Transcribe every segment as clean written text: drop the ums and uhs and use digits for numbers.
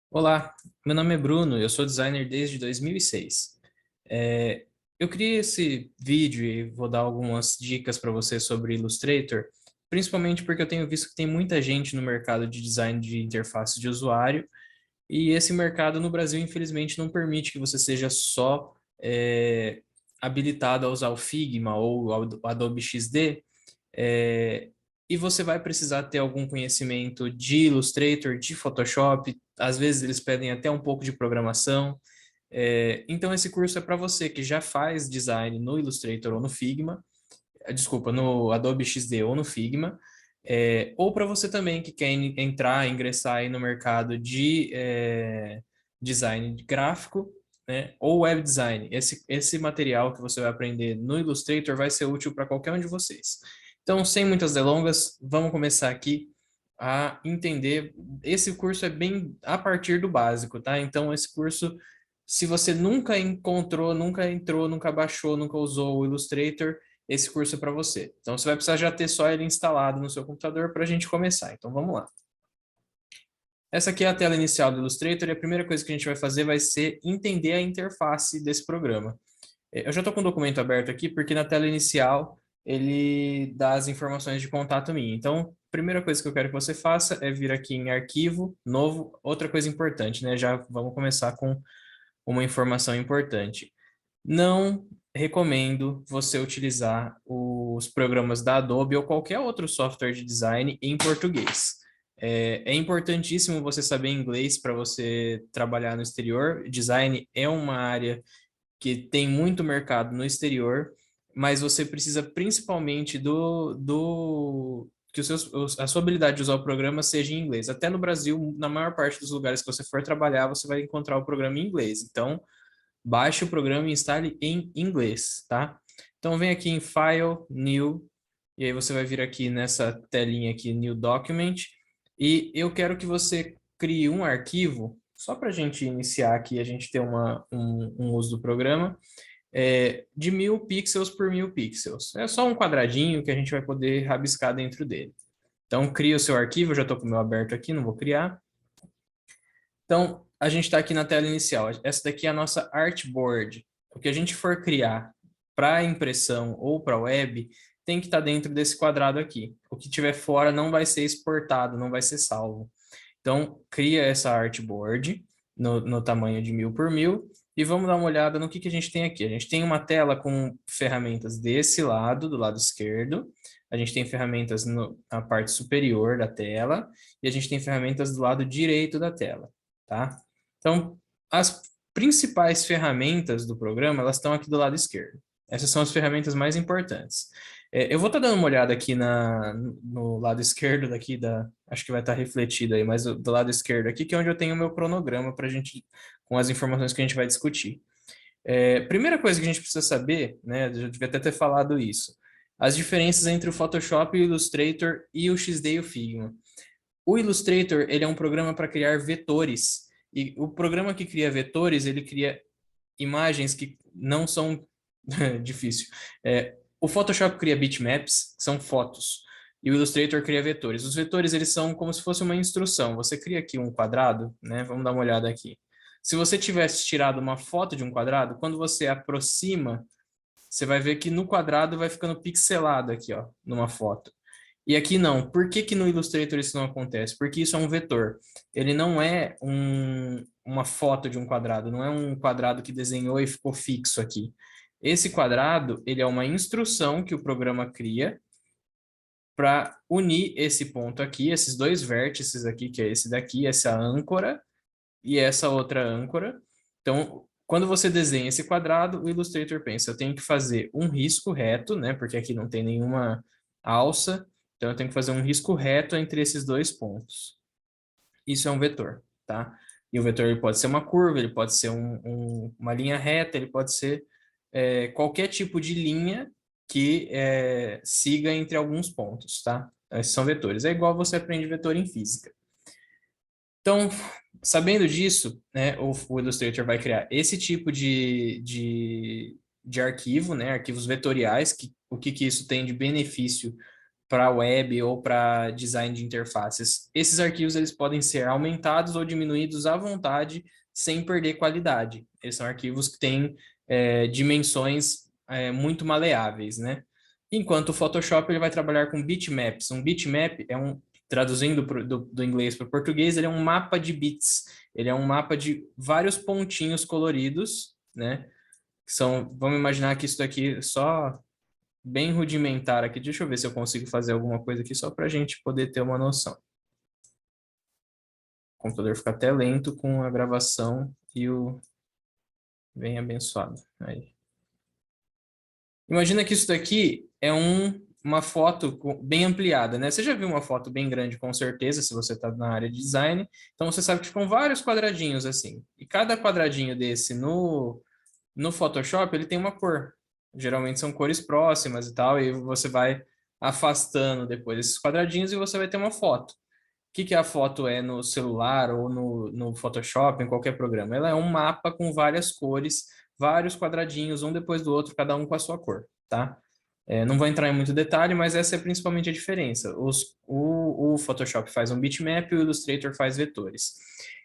Olá, meu nome é Bruno, eu sou designer desde 2006. Eu criei esse vídeo e vou dar algumas dicas para você sobre Illustrator, principalmente porque eu tenho visto que tem muita gente no mercado de design de interface de usuário e esse mercado no Brasil, infelizmente, não permite que você seja só habilitado a usar o Figma ou o Adobe XD, é, e você vai precisar ter algum conhecimento de Illustrator, de Photoshop, às vezes eles pedem até um pouco de programação. Então, esse curso é para você que já faz design no Illustrator ou no Figma, desculpa, no Adobe XD ou no Figma, ou para você também que quer entrar, ingressar aí no mercado de design gráfico, né, ou web design. Esse material que você vai aprender no Illustrator vai ser útil para qualquer um de vocês. Então, sem muitas delongas, vamos começar aqui a entender. Esse curso é bem a partir do básico, tá? Então, esse curso, se você nunca encontrou, nunca entrou, nunca baixou, nunca usou o Illustrator, esse curso é para você. Então, você vai precisar já ter só ele instalado no seu computador para a gente começar. Então, vamos lá. Essa aqui é a tela inicial do Illustrator e a primeira coisa que a gente vai fazer vai ser entender a interface desse programa. Eu já estou com o documento aberto aqui porque na tela inicial ele dá as informações de contato minha. Então, a primeira coisa que eu quero que você faça é vir aqui em arquivo, novo. Outra coisa importante, né? Já vamos começar com uma informação importante. Não recomendo você utilizar os programas da Adobe ou qualquer outro software de design em português. É importantíssimo você saber inglês para você trabalhar no exterior. Design é uma área que tem muito mercado no exterior, mas você precisa principalmente que a sua habilidade de usar o programa seja em inglês. Até no Brasil, na maior parte dos lugares que você for trabalhar, você vai encontrar o programa em inglês. Então, baixe o programa e instale em inglês, tá? Então vem aqui em File, New, e aí você vai vir aqui nessa telinha aqui, New Document, e eu quero que você crie um arquivo, só para a gente iniciar aqui, a gente ter um uso do programa, de 1000 pixels por 1000 pixels. É só um quadradinho que a gente vai poder rabiscar dentro dele. Então, cria o seu arquivo, eu já estou com o meu aberto aqui, não vou criar. Então, a gente está aqui na tela inicial. Essa daqui é a nossa artboard. O que a gente for criar para impressão ou para web tem que estar dentro desse quadrado aqui. O que tiver fora não vai ser exportado, não vai ser salvo. Então, cria essa artboard no tamanho de 1000 por 1000 e vamos dar uma olhada no que a gente tem aqui. A gente tem uma tela com ferramentas desse lado, do lado esquerdo. A gente tem ferramentas na parte superior da tela e a gente tem ferramentas do lado direito da tela, tá? Então, as principais ferramentas do programa, elas estão aqui do lado esquerdo. Essas são as ferramentas mais importantes. Eu vou estar dando uma olhada aqui no lado esquerdo daqui acho que vai estar refletido aí, mas do lado esquerdo aqui, que é onde eu tenho o meu cronograma para a gente, com as informações que a gente vai discutir. Primeira coisa que a gente precisa saber, né, eu já devia até ter falado isso, as diferenças entre o Photoshop, o Illustrator e o XD e o Figma. O Illustrator, ele é um programa para criar vetores, e o programa que cria vetores, ele cria imagens que não são difícil. O Photoshop cria bitmaps, que são fotos, e o Illustrator cria vetores. Os vetores, eles são como se fosse uma instrução. Você cria aqui um quadrado, né? Vamos dar uma olhada aqui. Se você tivesse tirado uma foto de um quadrado, quando você aproxima, você vai ver que no quadrado vai ficando pixelado aqui, ó, numa foto. E aqui não. Por que que no Illustrator isso não acontece? Porque isso é um vetor. Ele não é uma foto de um quadrado, não é um quadrado que desenhou e ficou fixo aqui. Esse quadrado, ele é uma instrução que o programa cria para unir esse ponto aqui, esses dois vértices aqui, que é esse daqui, essa âncora e essa outra âncora. Então, quando você desenha esse quadrado, o Illustrator pensa, eu tenho que fazer um risco reto, né? Porque aqui não tem nenhuma alça, então eu tenho que fazer um risco reto entre esses dois pontos. Isso é um vetor, tá? E o vetor ele pode ser uma curva, ele pode ser uma linha reta, ele pode ser qualquer tipo de linha que siga entre alguns pontos, tá? Esses são vetores. É igual você aprende vetor em física. Então, sabendo disso, né, o Illustrator vai criar esse tipo de arquivo, né, arquivos vetoriais, o que isso tem de benefício para web ou para design de interfaces. Esses arquivos eles podem ser aumentados ou diminuídos à vontade, sem perder qualidade. Eles são arquivos que têm dimensões muito maleáveis, né? Enquanto o Photoshop ele vai trabalhar com bitmaps. Um bitmap é traduzindo do inglês para o português, ele é um mapa de bits. Ele é um mapa de vários pontinhos coloridos, né? Vamos imaginar que isso daqui só bem rudimentar aqui. Deixa eu ver se eu consigo fazer alguma coisa aqui só para a gente poder ter uma noção. O computador fica até lento com a gravação e o bem abençoado. Aí. Imagina que isso daqui é uma foto bem ampliada, né? Você já viu uma foto bem grande, com certeza, se você está na área de design. Então, você sabe que ficam vários quadradinhos assim. E cada quadradinho desse no Photoshop, ele tem uma cor. Geralmente são cores próximas e tal, e você vai afastando depois esses quadradinhos e você vai ter uma foto. O que a foto é no celular ou no Photoshop, em qualquer programa? Ela é um mapa com várias cores, vários quadradinhos, um depois do outro, cada um com a sua cor, tá? Não vou entrar em muito detalhe, mas essa é principalmente a diferença. O Photoshop faz um bitmap e o Illustrator faz vetores.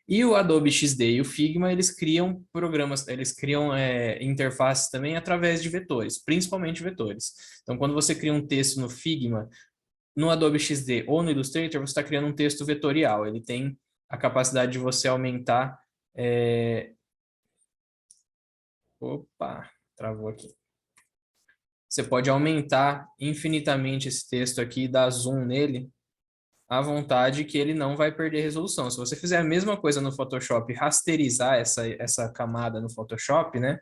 E o Adobe XD e o Figma, eles criam programas, eles criam interfaces também através de vetores, principalmente vetores. Então, quando você cria um texto no Figma, no Adobe XD ou no Illustrator, você está criando um texto vetorial. Ele tem a capacidade de você aumentar... Opa, travou aqui. Você pode aumentar infinitamente esse texto aqui, dar zoom nele, à vontade, que ele não vai perder resolução. Se você fizer a mesma coisa no Photoshop, rasterizar essa camada no Photoshop, né,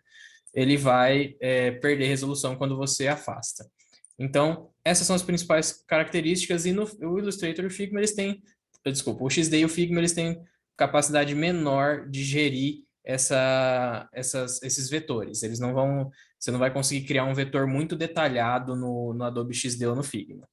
ele vai perder resolução quando você afasta. Então, essas são as principais características, e no o Illustrator e o Figma, eles têm, desculpa, o XD e o Figma, eles têm capacidade menor de gerir esses vetores. Você não vai conseguir criar um vetor muito detalhado no Adobe XD ou no Figma.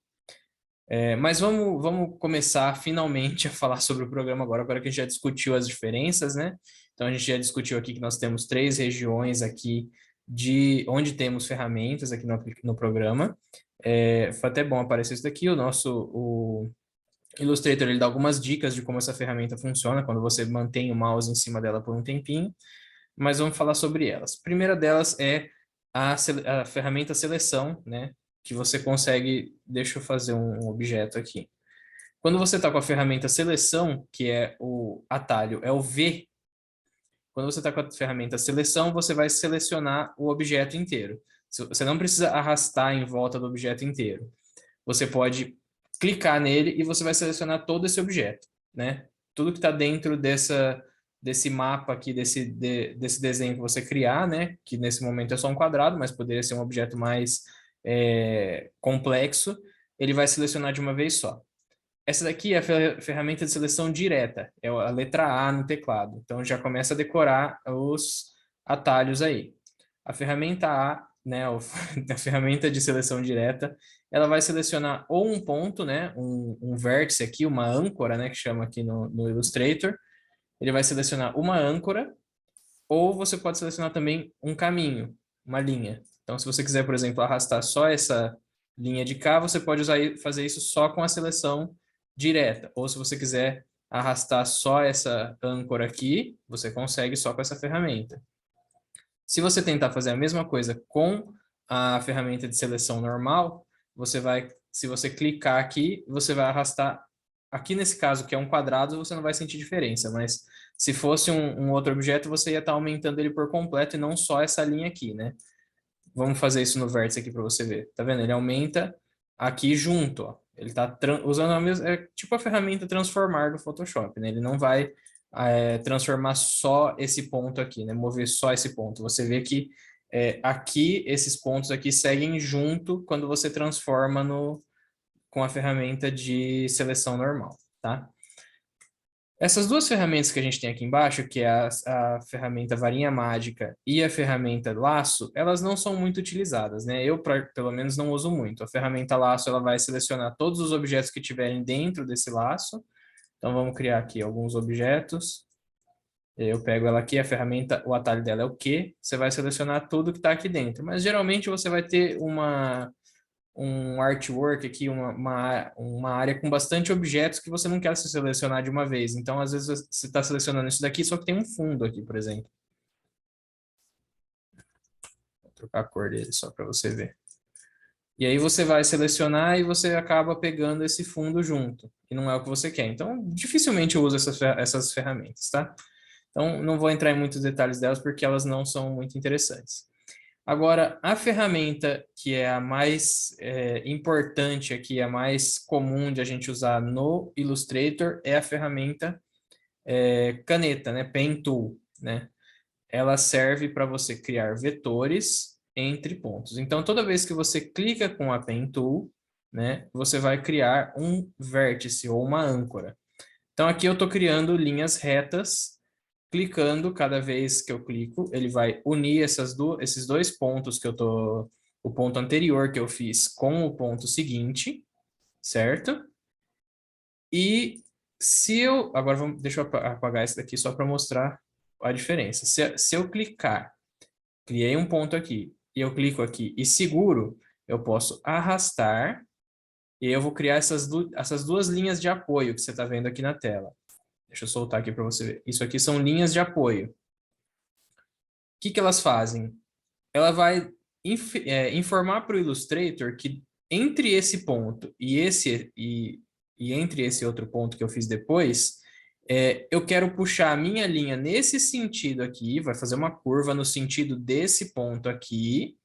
Mas vamos começar finalmente a falar sobre o programa agora que a gente já discutiu as diferenças, né? Então, a gente já discutiu aqui que nós temos 3 regiões aqui de onde temos ferramentas aqui no programa. Foi até bom aparecer isso daqui. O Illustrator, ele dá algumas dicas de como essa ferramenta funciona quando você mantém o mouse em cima dela por um tempinho, mas vamos falar sobre elas. A primeira delas é a ferramenta seleção, né? Que você consegue... Deixa eu fazer um objeto aqui. Quando você está com a ferramenta seleção, que é o atalho, é o V. Quando você está com a ferramenta seleção, você vai selecionar o objeto inteiro. Você não precisa arrastar em volta do objeto inteiro. Você pode clicar nele e você vai selecionar todo esse objeto, né? Tudo que está dentro desse mapa aqui, desse desenho que você criar, né? Que nesse momento é só um quadrado, mas poderia ser um objeto mais complexo. Ele vai selecionar de uma vez só. Essa daqui é a ferramenta de seleção direta, é a letra A no teclado. Então já começa a decorar os atalhos aí. A ferramenta A, né, a ferramenta de seleção direta, ela vai selecionar ou um ponto, né, um vértice aqui, uma âncora, né, que chama aqui no Illustrator. Ele vai selecionar uma âncora, ou você pode selecionar também um caminho, uma linha. Então, se você quiser, por exemplo, arrastar só essa linha de cá, você pode fazer isso só com a seleção direta. Ou se você quiser arrastar só essa âncora aqui, você consegue só com essa ferramenta. Se você tentar fazer a mesma coisa com a ferramenta de seleção normal, se você clicar aqui, você vai arrastar, aqui nesse caso que é um quadrado, você não vai sentir diferença, mas se fosse um outro objeto, você ia estar aumentando ele por completo e não só essa linha aqui, né? Vamos fazer isso no vértice aqui para você ver. Tá vendo? Ele aumenta aqui junto, ó. Ele está usando a mesma, tipo a ferramenta transformar do Photoshop, né? Ele não vai transformar só esse ponto aqui, né? Mover só esse ponto. Você vê que aqui, esses pontos aqui seguem junto quando você transforma com a ferramenta de seleção normal, tá? Essas duas ferramentas que a gente tem aqui embaixo, que é a ferramenta varinha mágica e a ferramenta laço, elas não são muito utilizadas, né? Eu, pelo menos, não uso muito. A ferramenta laço, ela vai selecionar todos os objetos que tiverem dentro desse laço. Então, vamos criar aqui alguns objetos. Eu pego ela aqui, a ferramenta, o atalho dela é o Q. Você vai selecionar tudo que está aqui dentro. Mas, geralmente, você vai ter um artwork aqui, uma área com bastante objetos que você não quer se selecionar de uma vez. Então, às vezes, você está selecionando isso daqui, só que tem um fundo aqui, por exemplo. Vou trocar a cor dele só para você ver. E aí você vai selecionar e você acaba pegando esse fundo junto, que não é o que você quer. Então, dificilmente eu uso essas ferramentas, tá? Então, não vou entrar em muitos detalhes delas porque elas não são muito interessantes. Agora, a ferramenta que é a mais importante aqui, a mais comum de a gente usar no Illustrator é a ferramenta caneta, né? Pen Tool, né? Ela serve para você criar vetores entre pontos. Então, toda vez que você clica com a Pen Tool, né, você vai criar um vértice ou uma âncora. Então, aqui eu estou criando linhas retas, clicando, cada vez que eu clico, ele vai unir esses dois pontos que eu tô, o ponto anterior que eu fiz com o ponto seguinte, certo? E se eu, agora deixa eu apagar esse daqui só para mostrar a diferença. Se eu clicar, criei um ponto aqui, e eu clico aqui e seguro, eu posso arrastar, e eu vou criar essas duas linhas de apoio que você está vendo aqui na tela. Deixa eu soltar aqui para você ver. Isso aqui são linhas de apoio. O que elas fazem? Ela vai informar para o Illustrator que entre esse ponto e entre esse outro ponto que eu fiz depois, eu quero puxar a minha linha nesse sentido aqui, vai fazer uma curva no sentido desse ponto aqui,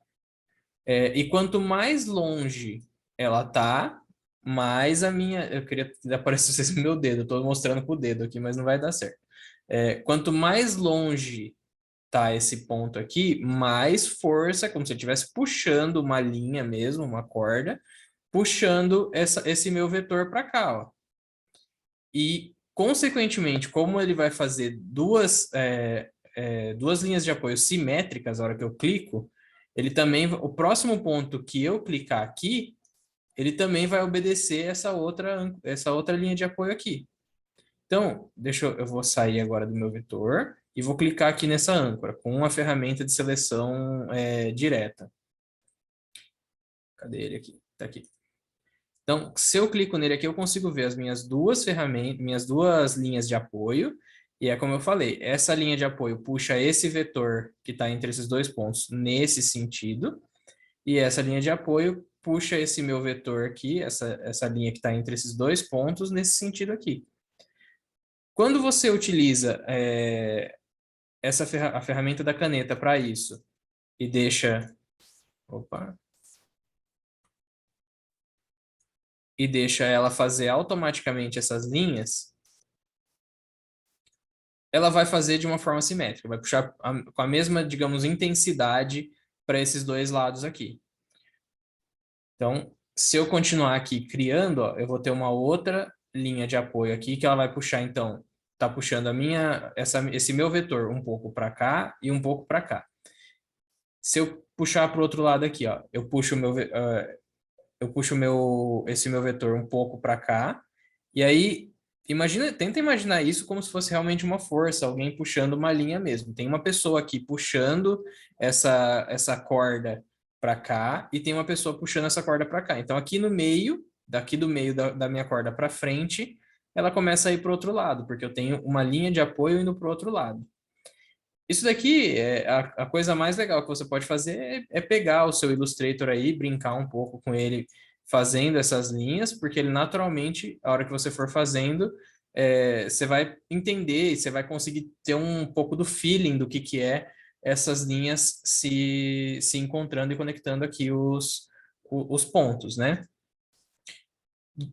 e quanto mais longe ela tá, mais a minha... Eu queria que aparecesse o meu dedo, eu estou mostrando com o dedo aqui, mas não vai dar certo. Quanto mais longe tá esse ponto aqui, mais força, como se eu estivesse puxando uma linha mesmo, uma corda, puxando esse meu vetor para cá, ó. E, consequentemente, como ele vai fazer duas linhas de apoio simétricas na hora que eu clico, ele também, o próximo ponto que eu clicar aqui, ele também vai obedecer essa outra linha de apoio aqui. Então, eu vou sair agora do meu vetor e vou clicar aqui nessa âncora com uma ferramenta de seleção direta. Cadê ele aqui? Tá aqui. Então, se eu clico nele aqui, eu consigo ver as minhas duas ferramentas, minhas duas linhas de apoio. E é como eu falei, essa linha de apoio puxa esse vetor que está entre esses dois pontos nesse sentido. E essa linha de apoio puxa esse meu vetor aqui, essa linha que está entre esses dois pontos nesse sentido aqui. Quando você utiliza a ferramenta da caneta para isso e deixa, opa, e deixa ela fazer automaticamente essas linhas, ela vai fazer de uma forma simétrica, vai puxar com a mesma, digamos, intensidade para esses dois lados aqui. Então, se eu continuar aqui criando, ó, eu vou ter uma outra linha de apoio aqui que ela vai puxar, então, tá puxando esse meu vetor um pouco para cá e um pouco para cá. Se eu puxar para o outro lado aqui, ó, eu puxo esse meu vetor um pouco para cá, e aí tenta imaginar isso como se fosse realmente uma força, alguém puxando uma linha mesmo. Tem uma pessoa aqui puxando essa corda para cá e tem uma pessoa puxando essa corda para cá. Então aqui no meio, daqui do meio da minha corda para frente, ela começa a ir para o outro lado, porque eu tenho uma linha de apoio indo para o outro lado. Isso daqui, a coisa mais legal que você pode fazer é pegar o seu Illustrator aí, brincar um pouco com ele fazendo essas linhas, porque ele naturalmente, a hora que você for fazendo, você vai entender e você vai conseguir ter um pouco do feeling do que é essas linhas se encontrando e conectando aqui os pontos, né?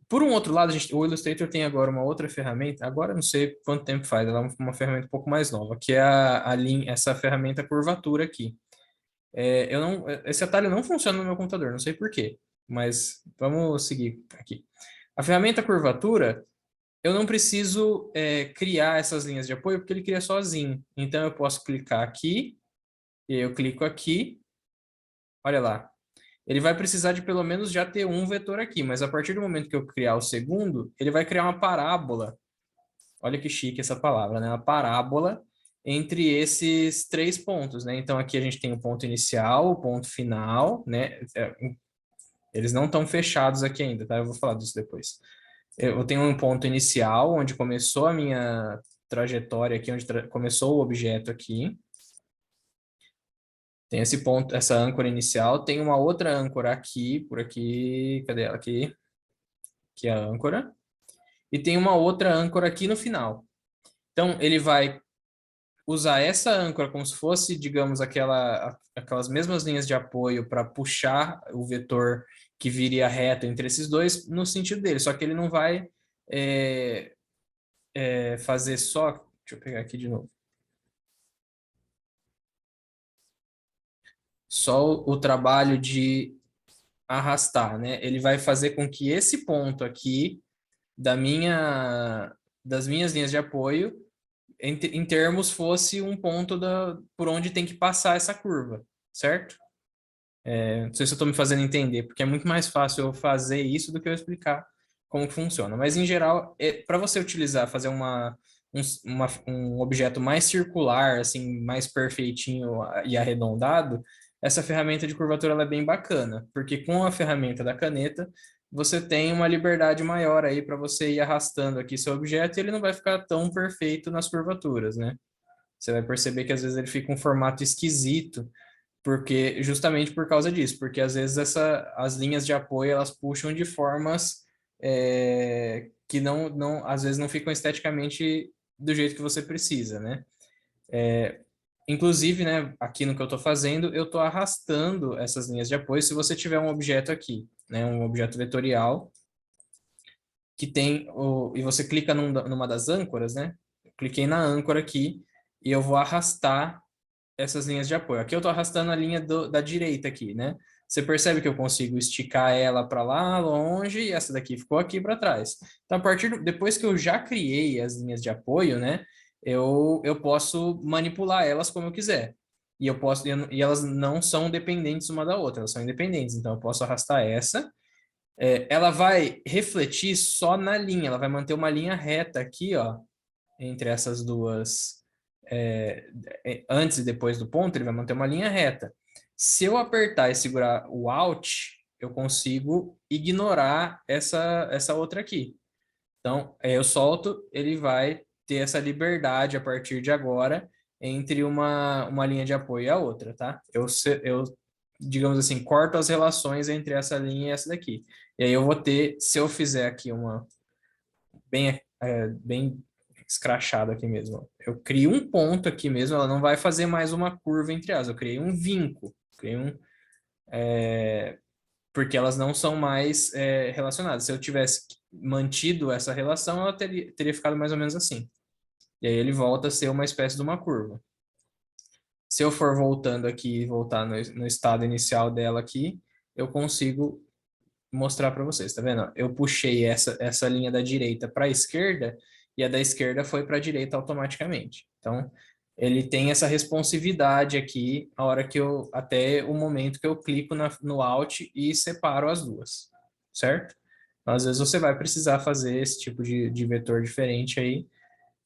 Por um outro lado, o Illustrator tem agora uma outra ferramenta, agora não sei quanto tempo faz, ela é uma ferramenta um pouco mais nova, que é essa ferramenta curvatura aqui. Esse atalho não funciona no meu computador, não sei por quê, mas vamos seguir aqui. A ferramenta curvatura, eu não preciso criar essas linhas de apoio, porque ele cria sozinho. Então, eu posso clicar aqui, e eu clico aqui, olha lá, ele vai precisar de pelo menos já ter um vetor aqui, mas a partir do momento que eu criar o segundo, ele vai criar uma parábola. Olha que chique essa palavra, né? Uma parábola entre esses três pontos, né? Então aqui a gente tem o ponto inicial, o ponto final, né? Eles não estão fechados aqui ainda, tá? Eu vou falar disso depois. Eu tenho um ponto inicial, onde começou a minha trajetória aqui, onde começou o objeto aqui. Tem esse ponto, essa âncora inicial. Tem uma outra âncora aqui, por aqui. Cadê ela aqui? Aqui é a âncora. E tem uma outra âncora aqui no final. Então, ele vai usar essa âncora como se fosse, digamos, aquelas mesmas linhas de apoio para puxar o vetor que viria reto entre esses dois no sentido dele. Só que ele não vai é, fazer só... Deixa eu pegar aqui de novo. Só o trabalho de arrastar, né? Ele vai fazer com que esse ponto aqui das minhas linhas de apoio, em termos, fosse um ponto por onde tem que passar essa curva, certo? Não sei se eu estou me fazendo entender, porque é muito mais fácil eu fazer isso do que eu explicar como que funciona. Mas, em geral, para você utilizar, fazer um objeto mais circular, assim, mais perfeitinho e arredondado, essa ferramenta de curvatura ela é bem bacana, porque com a ferramenta da caneta, você tem uma liberdade maior aí para você ir arrastando aqui seu objeto e ele não vai ficar tão perfeito nas curvaturas, né? Você vai perceber que às vezes ele fica um formato esquisito, porque justamente por causa disso, porque às vezes as linhas de apoio elas puxam de formas que às vezes não ficam esteticamente do jeito que você precisa, né? Inclusive, né, aqui no que eu estou fazendo, eu estou arrastando essas linhas de apoio. Se você tiver um objeto aqui, né, um objeto vetorial, que tem e você clica numa das âncoras, né? Eu cliquei na âncora aqui e eu vou arrastar essas linhas de apoio. Aqui eu estou arrastando a linha da direita aqui, né? Você percebe que eu consigo esticar ela para lá, longe, e essa daqui ficou aqui para trás. Então, depois que eu já criei as linhas de apoio, né? Eu posso manipular elas como eu quiser. E elas não são dependentes uma da outra, elas são independentes. Então, eu posso arrastar essa. Ela vai refletir só na linha, ela vai manter uma linha reta aqui, ó, entre essas duas, antes e depois do ponto, ele vai manter uma linha reta. Se eu apertar e segurar o Alt, eu consigo ignorar essa outra aqui. Então, eu solto, ele vai ter essa liberdade a partir de agora entre uma linha de apoio e a outra, tá? Eu, digamos assim, corto as relações entre essa linha e essa daqui. E aí eu vou ter, se eu fizer aqui uma bem escrachado aqui mesmo. Eu crio um ponto aqui mesmo, ela não vai fazer mais uma curva entre elas. Eu criei um vinco, porque elas não são mais relacionadas. Se eu tivesse mantido essa relação, ela teria ficado mais ou menos assim. E aí ele volta a ser uma espécie de uma curva. Se eu for voltando aqui, voltar no estado inicial dela aqui, eu consigo mostrar para vocês, tá vendo? Eu puxei essa linha da direita para a esquerda e a da esquerda foi para a direita automaticamente. Então, ele tem essa responsividade aqui a hora que até o momento que eu clico no Alt e separo as duas, certo? Então, às vezes você vai precisar fazer esse tipo de vetor diferente aí.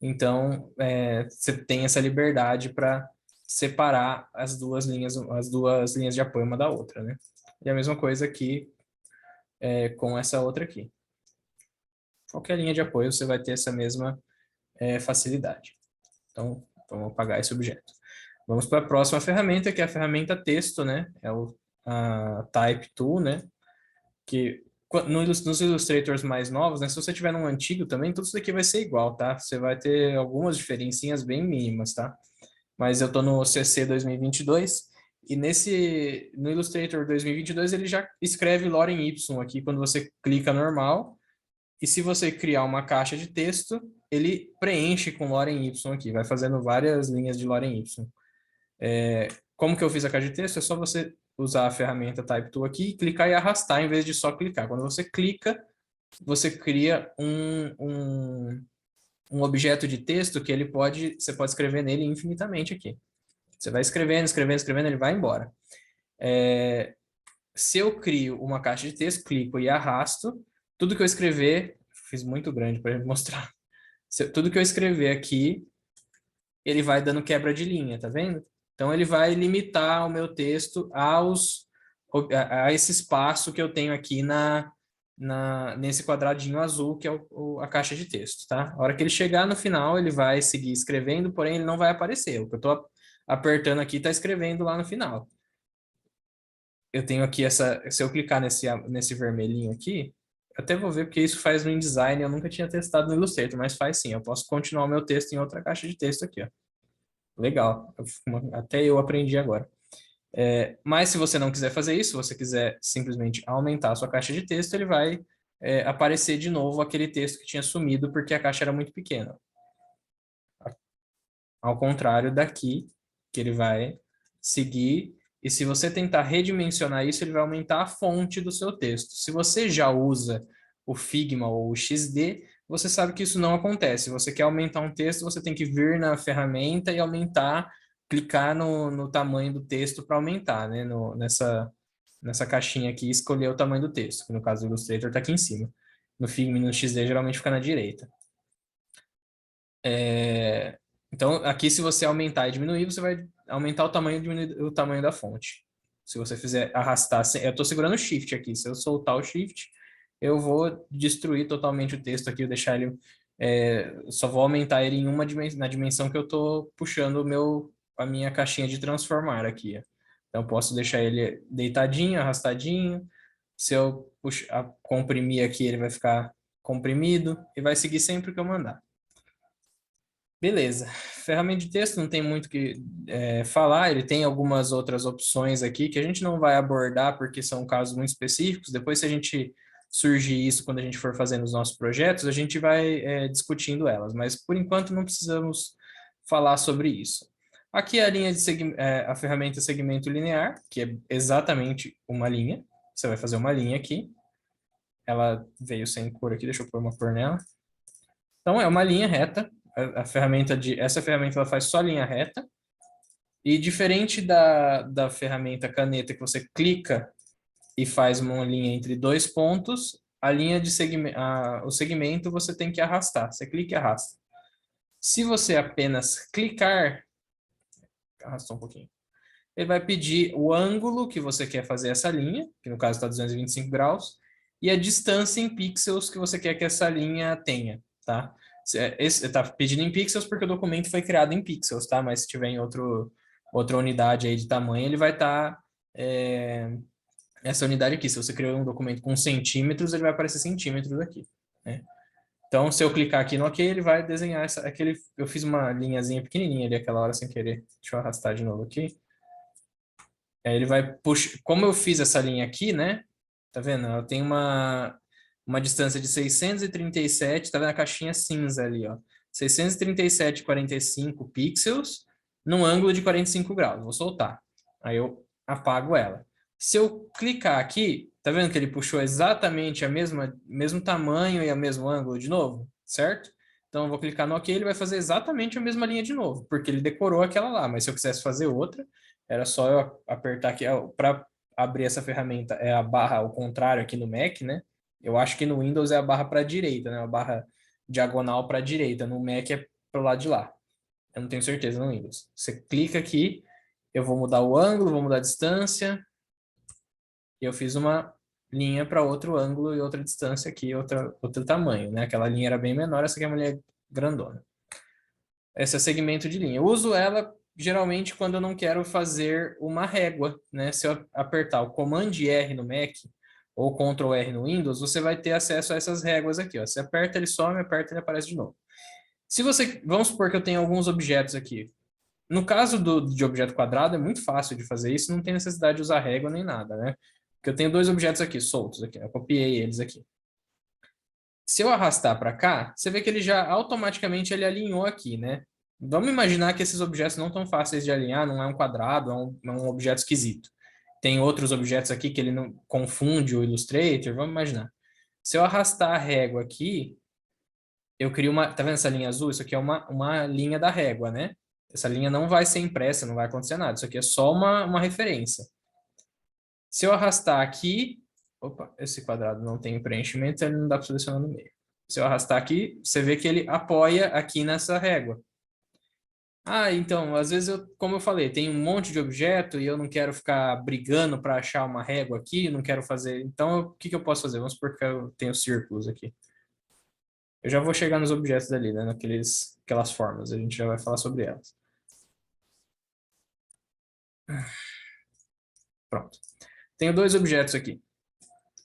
Então, você tem essa liberdade para separar as duas linhas de apoio uma da outra, né? E a mesma coisa aqui com essa outra aqui. Qualquer linha de apoio você vai ter essa mesma facilidade. Então, vamos apagar esse objeto. Vamos para a próxima ferramenta, que é a ferramenta texto, né? A Type Tool, né? Que nos Illustrators mais novos, né? Se você tiver num antigo também, tudo isso daqui vai ser igual, tá? Você vai ter algumas diferencinhas bem mínimas, tá? Mas eu estou no CC 2022 e no Illustrator 2022 ele já escreve Lorem Y aqui quando você clica normal. E se você criar uma caixa de texto, ele preenche com Lorem Y aqui, vai fazendo várias linhas de Lorem Y. Como que eu fiz a caixa de texto? É só você usar a ferramenta Type Tool aqui e clicar e arrastar em vez de só clicar. Quando você clica, você cria um objeto de texto que você pode escrever nele infinitamente aqui. Você vai escrevendo, escrevendo, escrevendo, ele vai embora. Se eu crio uma caixa de texto, clico e arrasto, tudo que eu escrever, fiz muito grande para mostrar, tudo que eu escrever aqui, ele vai dando quebra de linha, tá vendo? Então ele vai limitar o meu texto a esse espaço que eu tenho aqui nesse quadradinho azul, que é a caixa de texto, tá? A hora que ele chegar no final, ele vai seguir escrevendo, porém ele não vai aparecer. O que eu estou apertando aqui está escrevendo lá no final. Eu tenho aqui se eu clicar nesse vermelhinho aqui, até vou ver porque isso faz no InDesign, eu nunca tinha testado no Illustrator, mas faz sim, eu posso continuar o meu texto em outra caixa de texto aqui, ó. Legal, até eu aprendi agora. Mas se você não quiser fazer isso, se você quiser simplesmente aumentar a sua caixa de texto, ele vai aparecer de novo aquele texto que tinha sumido porque a caixa era muito pequena. Ao contrário daqui, que ele vai seguir, e se você tentar redimensionar isso, ele vai aumentar a fonte do seu texto. Se você já usa o Figma ou o XD, você sabe que isso não acontece. Se você quer aumentar um texto, você tem que vir na ferramenta e aumentar, clicar no tamanho do texto para aumentar, né? Nessa caixinha aqui, escolher o tamanho do texto, que no caso do Illustrator está aqui em cima. No Figma e no XD geralmente fica na direita. Então, aqui se você aumentar e diminuir, você vai aumentar o tamanho e diminuir o tamanho da fonte. Se você fizer arrastar, eu estou segurando o Shift aqui, se eu soltar o Shift, eu vou destruir totalmente o texto aqui, eu deixar ele, só vou aumentar ele na dimensão que eu estou puxando a minha caixinha de transformar aqui. Ó. Então, eu posso deixar ele deitadinho, arrastadinho, se eu comprimir aqui, ele vai ficar comprimido e vai seguir sempre o que eu mandar. Beleza. Ferramenta de texto não tem muito o que falar, ele tem algumas outras opções aqui que a gente não vai abordar porque são casos muito específicos. Depois, se a gente surgir isso quando a gente for fazendo os nossos projetos, a gente vai discutindo elas, mas por enquanto não precisamos falar sobre isso. Aqui é a linha de a ferramenta segmento linear, que é exatamente uma linha. Você vai fazer uma linha aqui. Ela veio sem cor aqui, deixa eu pôr uma cor nela. Então, é uma linha reta. Essa ferramenta ela faz só linha reta. E diferente da ferramenta caneta que você clica e faz uma linha entre dois pontos, a linha de o segmento você tem que arrastar. Você clica e arrasta. Se você apenas clicar, arrastou um pouquinho, ele vai pedir o ângulo que você quer fazer essa linha, que no caso está 225 graus, e a distância em pixels que você quer que essa linha tenha, tá? Está pedindo em pixels porque o documento foi criado em pixels, tá? Mas se tiver em outra unidade aí de tamanho, ele vai estar... essa unidade aqui, se você criou um documento com centímetros, ele vai aparecer centímetros aqui, né? Então, se eu clicar aqui no OK, ele vai desenhar eu fiz uma linhazinha pequenininha ali aquela hora sem querer. Deixa eu arrastar de novo aqui. Aí ele vai puxar... Como eu fiz essa linha aqui, né? Tá vendo? Ela tem uma distância de 637, tá vendo a caixinha cinza ali, ó. 637,45 pixels num ângulo de 45 graus. Vou soltar. Aí eu apago ela. Se eu clicar aqui, tá vendo que ele puxou exatamente mesmo tamanho e o mesmo ângulo de novo? Certo? Então eu vou clicar no OK, ele vai fazer exatamente a mesma linha de novo, porque ele decorou aquela lá. Mas se eu quisesse fazer outra, era só eu apertar aqui. Para abrir essa ferramenta é a barra ao contrário aqui no Mac, né? Eu acho que no Windows é a barra para a direita, né? A barra diagonal para a direita. No Mac é para o lado de lá. Eu não tenho certeza no Windows. Você clica aqui, eu vou mudar o ângulo, vou mudar a distância. E eu fiz uma linha para outro ângulo e outra distância aqui, outro tamanho, né? Aquela linha era bem menor, essa aqui é uma linha grandona. Esse é segmento de linha. Eu uso ela geralmente quando eu não quero fazer uma régua, né? Se eu apertar o Command R no Mac ou Ctrl R no Windows, você vai ter acesso a essas réguas aqui, ó. Você aperta, ele some, aperta, ele aparece de novo. Vamos supor que eu tenho alguns objetos aqui. No caso de objeto quadrado, é muito fácil de fazer isso, não tem necessidade de usar régua nem nada, né? Porque eu tenho dois objetos aqui, soltos aqui, eu copiei eles aqui. Se eu arrastar para cá, você vê que ele já automaticamente ele alinhou aqui, né? Vamos imaginar que esses objetos não estão fáceis de alinhar, não é um quadrado, é um objeto esquisito. Tem outros objetos aqui que ele não confunde o Illustrator, vamos imaginar. Se eu arrastar a régua aqui, eu crio uma... Tá vendo essa linha azul? Isso aqui é uma linha da régua, né? Essa linha não vai ser impressa, não vai acontecer nada. Isso aqui é só uma referência. Se eu arrastar aqui... Opa, esse quadrado não tem preenchimento, ele não dá para selecionar no meio. Se eu arrastar aqui, você vê que ele apoia aqui nessa régua. Ah, então, às vezes eu, como eu falei, tem um monte de objeto e eu não quero ficar brigando para achar uma régua aqui, não quero fazer. Então, o que que eu posso fazer? Vamos supor que eu tenho círculos aqui. Eu já vou chegar nos objetos dali, né? Aquelas formas, a gente já vai falar sobre elas. Pronto. Tenho dois objetos aqui.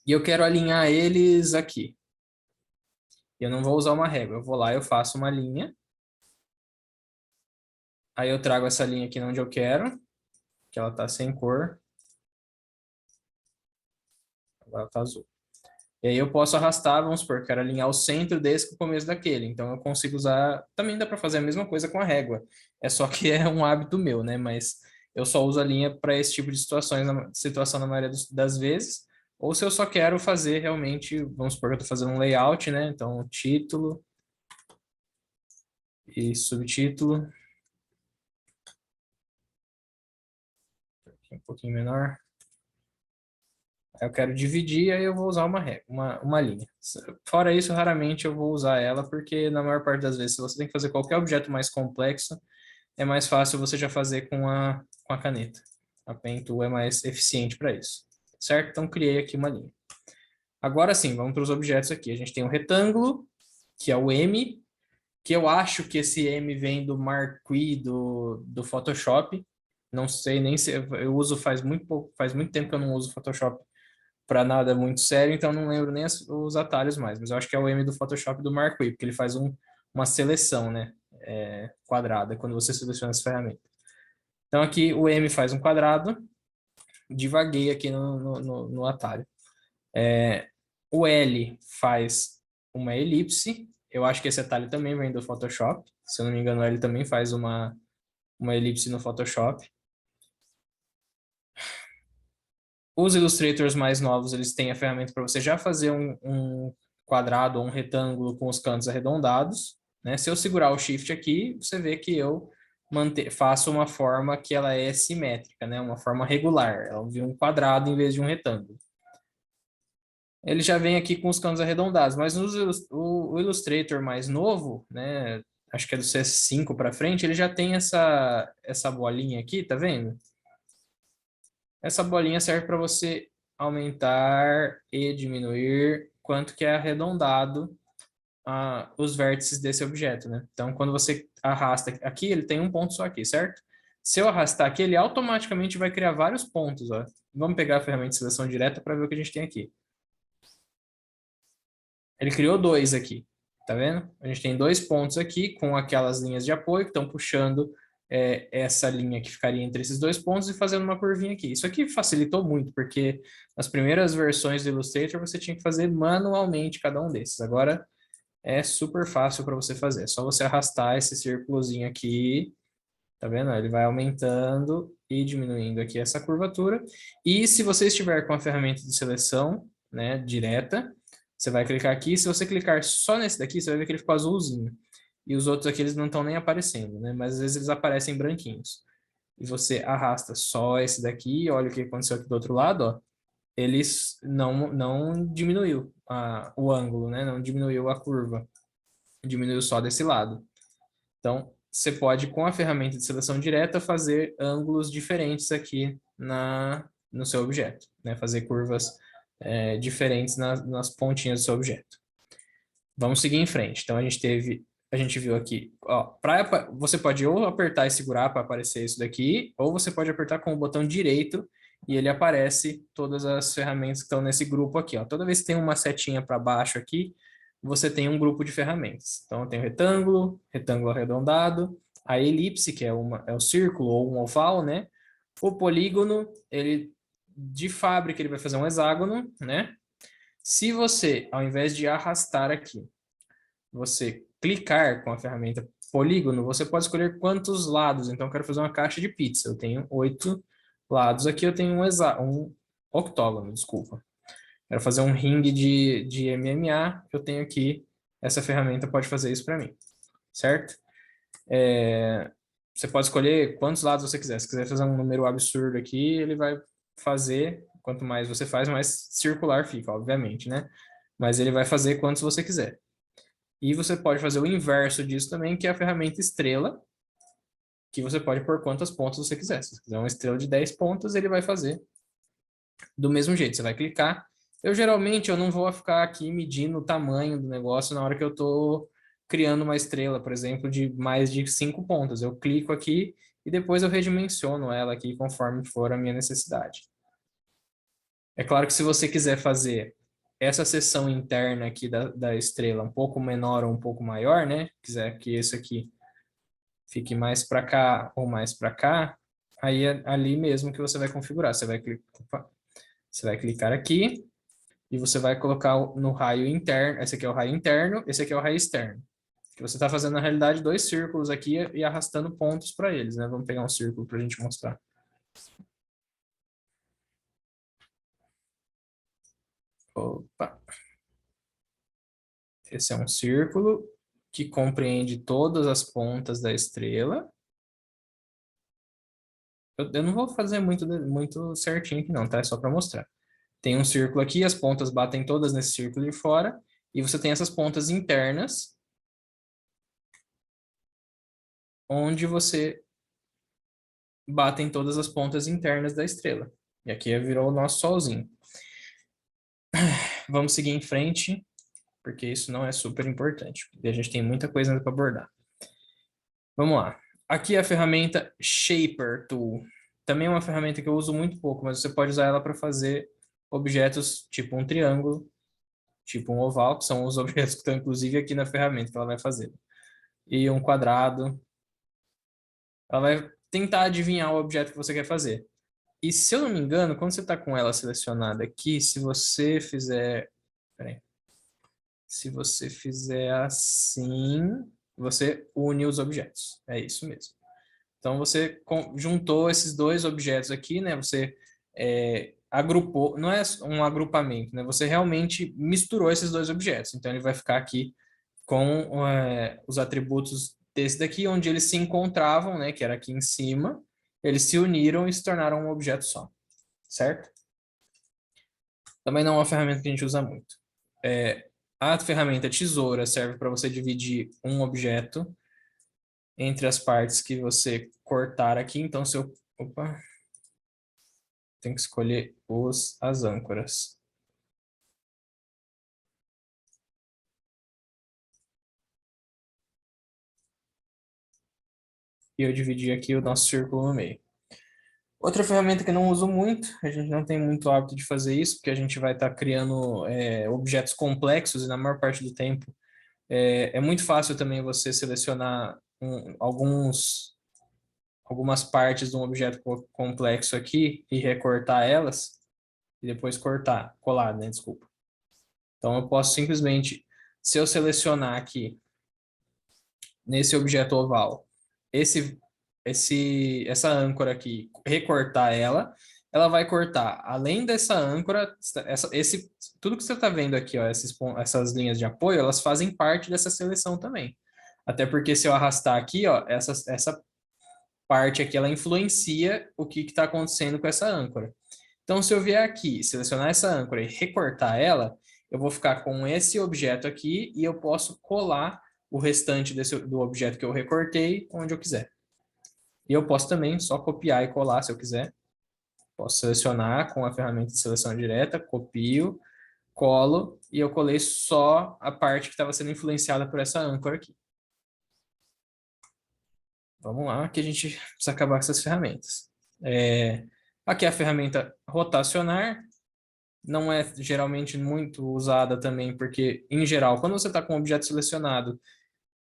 E eu quero alinhar eles aqui. Eu não vou usar uma régua. Eu vou lá, eu faço uma linha. Aí eu trago essa linha aqui onde eu quero, que ela tá sem cor. Agora ela tá azul. E aí eu posso arrastar, vamos supor, quero alinhar o centro desse com o começo daquele. Então eu consigo usar. Também dá para fazer a mesma coisa com a régua. É só que é um hábito meu, né? Mas eu só uso a linha para esse tipo de situações, situação na maioria das vezes. Ou se eu só quero fazer realmente, vamos supor que eu estou fazendo um layout, né? Então, título e subtítulo, aqui um pouquinho menor. Aí eu quero dividir, aí eu vou usar uma régua, uma linha. Fora isso, raramente eu vou usar ela, porque na maior parte das vezes, se você tem que fazer qualquer objeto mais complexo, é mais fácil você já fazer com a caneta. A Pen Tool é mais eficiente para isso. Certo? Então, criei aqui uma linha. Agora sim, vamos para os objetos aqui. A gente tem um retângulo, que é o M, que eu acho que esse M vem do Marquee do Photoshop. Não sei nem se eu uso faz muito pouco, faz muito tempo que eu não uso Photoshop para nada muito sério, então não lembro nem os atalhos mais, mas eu acho que é o M do Photoshop do Marquee, porque ele faz uma seleção, né, quadrada, quando você seleciona essa ferramenta. Então aqui o M faz um quadrado, divaguei aqui no atalho. O L faz uma elipse, eu acho que esse atalho também vem do Photoshop, se eu não me engano, ele também faz uma elipse no Photoshop. Os Illustrators mais novos, eles têm a ferramenta para você já fazer um quadrado ou um retângulo com os cantos arredondados, né? Se eu segurar o Shift aqui, você vê que eu faço uma forma que ela é simétrica, né? Uma forma regular. Ela vira um quadrado em vez de um retângulo. Ele já vem aqui com os cantos arredondados, mas o Illustrator mais novo, né? Acho que é do CS5 para frente, ele já tem essa bolinha aqui, tá vendo? Essa bolinha serve para você aumentar e diminuir quanto que é arredondado os vértices desse objeto, né? Então, quando você arrasta aqui, ele tem um ponto só aqui, certo? Se eu arrastar aqui, ele automaticamente vai criar vários pontos, ó. Vamos pegar a ferramenta de seleção direta para ver o que a gente tem aqui. Ele criou dois aqui, tá vendo? A gente tem dois pontos aqui com aquelas linhas de apoio que estão puxando essa linha que ficaria entre esses dois pontos e fazendo uma curvinha aqui. Isso aqui facilitou muito, porque nas primeiras versões do Illustrator você tinha que fazer manualmente cada um desses. Agora é super fácil para você fazer. É só você arrastar esse círculozinho aqui, tá vendo? Ele vai aumentando e diminuindo aqui essa curvatura. E se você estiver com a ferramenta de seleção, né, direta, você vai clicar aqui. Se você clicar só nesse daqui, você vai ver que ele ficou azulzinho. E os outros aqui, eles não estão nem aparecendo, né? Mas às vezes eles aparecem branquinhos. E você arrasta só esse daqui, olha o que aconteceu aqui do outro lado, ó. Eles não diminuiu o ângulo, né? Não diminuiu a curva. Diminuiu só desse lado. Então, você pode, com a ferramenta de seleção direta, fazer ângulos diferentes aqui no seu objeto, né? Fazer curvas diferentes nas pontinhas do seu objeto. Vamos seguir em frente. Então, a gente viu aqui, ó, você pode ou apertar e segurar para aparecer isso daqui, ou você pode apertar com o botão direito e ele aparece todas as ferramentas que estão nesse grupo aqui, ó. Toda vez que tem uma setinha para baixo aqui, você tem um grupo de ferramentas. Então, tem o retângulo, retângulo arredondado, a elipse, que é o círculo ou um oval, né? O polígono, ele de fábrica ele vai fazer um hexágono, né? Se você, ao invés de arrastar aqui, você clicar com a ferramenta polígono, você pode escolher quantos lados. Então, eu quero fazer uma caixa de pizza. Eu tenho 8 lados. Aqui eu tenho um octógono, desculpa. Quero fazer um ringue de MMA. Eu tenho aqui, essa ferramenta pode fazer isso para mim, certo? Você pode escolher quantos lados você quiser. Se quiser fazer um número absurdo aqui, ele vai fazer. Quanto mais você faz, mais circular fica, obviamente, né? Mas ele vai fazer quantos você quiser. E você pode fazer o inverso disso também, que é a ferramenta estrela, que você pode pôr quantas pontas você quiser. Se você quiser uma estrela de 10 pontas, ele vai fazer do mesmo jeito. Você vai clicar. Geralmente, eu não vou ficar aqui medindo o tamanho do negócio na hora que eu estou criando uma estrela, por exemplo, de mais de 5 pontas. Eu clico aqui e depois eu redimensiono ela aqui conforme for a minha necessidade. É claro que se você quiser fazer essa seção interna aqui da estrela um pouco menor ou um pouco maior, né? Quiser que esse aqui fique mais para cá ou mais para cá, aí é ali mesmo que você vai configurar. Você vai clicar aqui e você vai colocar no raio interno. Esse aqui é o raio interno, esse aqui é o raio externo. Que você está fazendo, na realidade, dois círculos aqui e arrastando pontos para eles, né? Vamos pegar um círculo para a gente mostrar. Opa! Esse é um círculo que compreende todas as pontas da estrela. Eu não vou fazer muito certinho aqui não, tá? É só para mostrar. Tem um círculo aqui, as pontas batem todas nesse círculo de fora, e você tem essas pontas internas, onde você batem todas as pontas internas da estrela. E aqui virou o nosso solzinho. Vamos seguir em frente, porque isso não é super importante. E a gente tem muita coisa ainda para abordar. Vamos lá. Aqui é a ferramenta Shaper Tool. Também é uma ferramenta que eu uso muito pouco, mas você pode usar ela para fazer objetos tipo um triângulo, tipo um oval, que são os objetos que estão inclusive aqui na ferramenta que ela vai fazer. E um quadrado. Ela vai tentar adivinhar o objeto que você quer fazer. E se eu não me engano, quando você está com ela selecionada aqui, se você fizer... Peraí. Se você fizer assim, você une os objetos. É isso mesmo. Então, você juntou esses dois objetos aqui, né? Você agrupou, não é um agrupamento, né? Você realmente misturou esses dois objetos. Então, ele vai ficar aqui com os atributos desse daqui, onde eles se encontravam, né? Que era aqui em cima. Eles se uniram e se tornaram um objeto só. Certo? Também não é uma ferramenta que a gente usa muito. A ferramenta tesoura serve para você dividir um objeto entre as partes que você cortar aqui. Então, se eu... Opa! Tem que escolher as âncoras. E eu dividi aqui o nosso círculo no meio. Outra ferramenta que eu não uso muito, a gente não tem muito hábito de fazer isso, porque a gente vai estar criando objetos complexos e na maior parte do tempo é muito fácil também você selecionar algumas partes de um objeto complexo aqui e recortar elas e depois colar, né? Desculpa. Então eu posso simplesmente, se eu selecionar aqui nesse objeto oval, essa âncora aqui, recortar ela vai cortar, além dessa âncora, tudo que você está vendo aqui, ó, essas linhas de apoio, elas fazem parte dessa seleção também. Até porque se eu arrastar aqui, ó, essa parte aqui, ela influencia o que está acontecendo com essa âncora. Então, se eu vier aqui, selecionar essa âncora e recortar ela, eu vou ficar com esse objeto aqui e eu posso colar o restante do objeto que eu recortei onde eu quiser. E eu posso também só copiar e colar se eu quiser. Posso selecionar com a ferramenta de seleção direta, copio, colo, e eu colei só a parte que estava sendo influenciada por essa âncora aqui. Vamos lá, que a gente precisa acabar com essas ferramentas. Aqui é a ferramenta rotacionar. Não é geralmente muito usada também, porque, em geral, quando você está com o objeto selecionado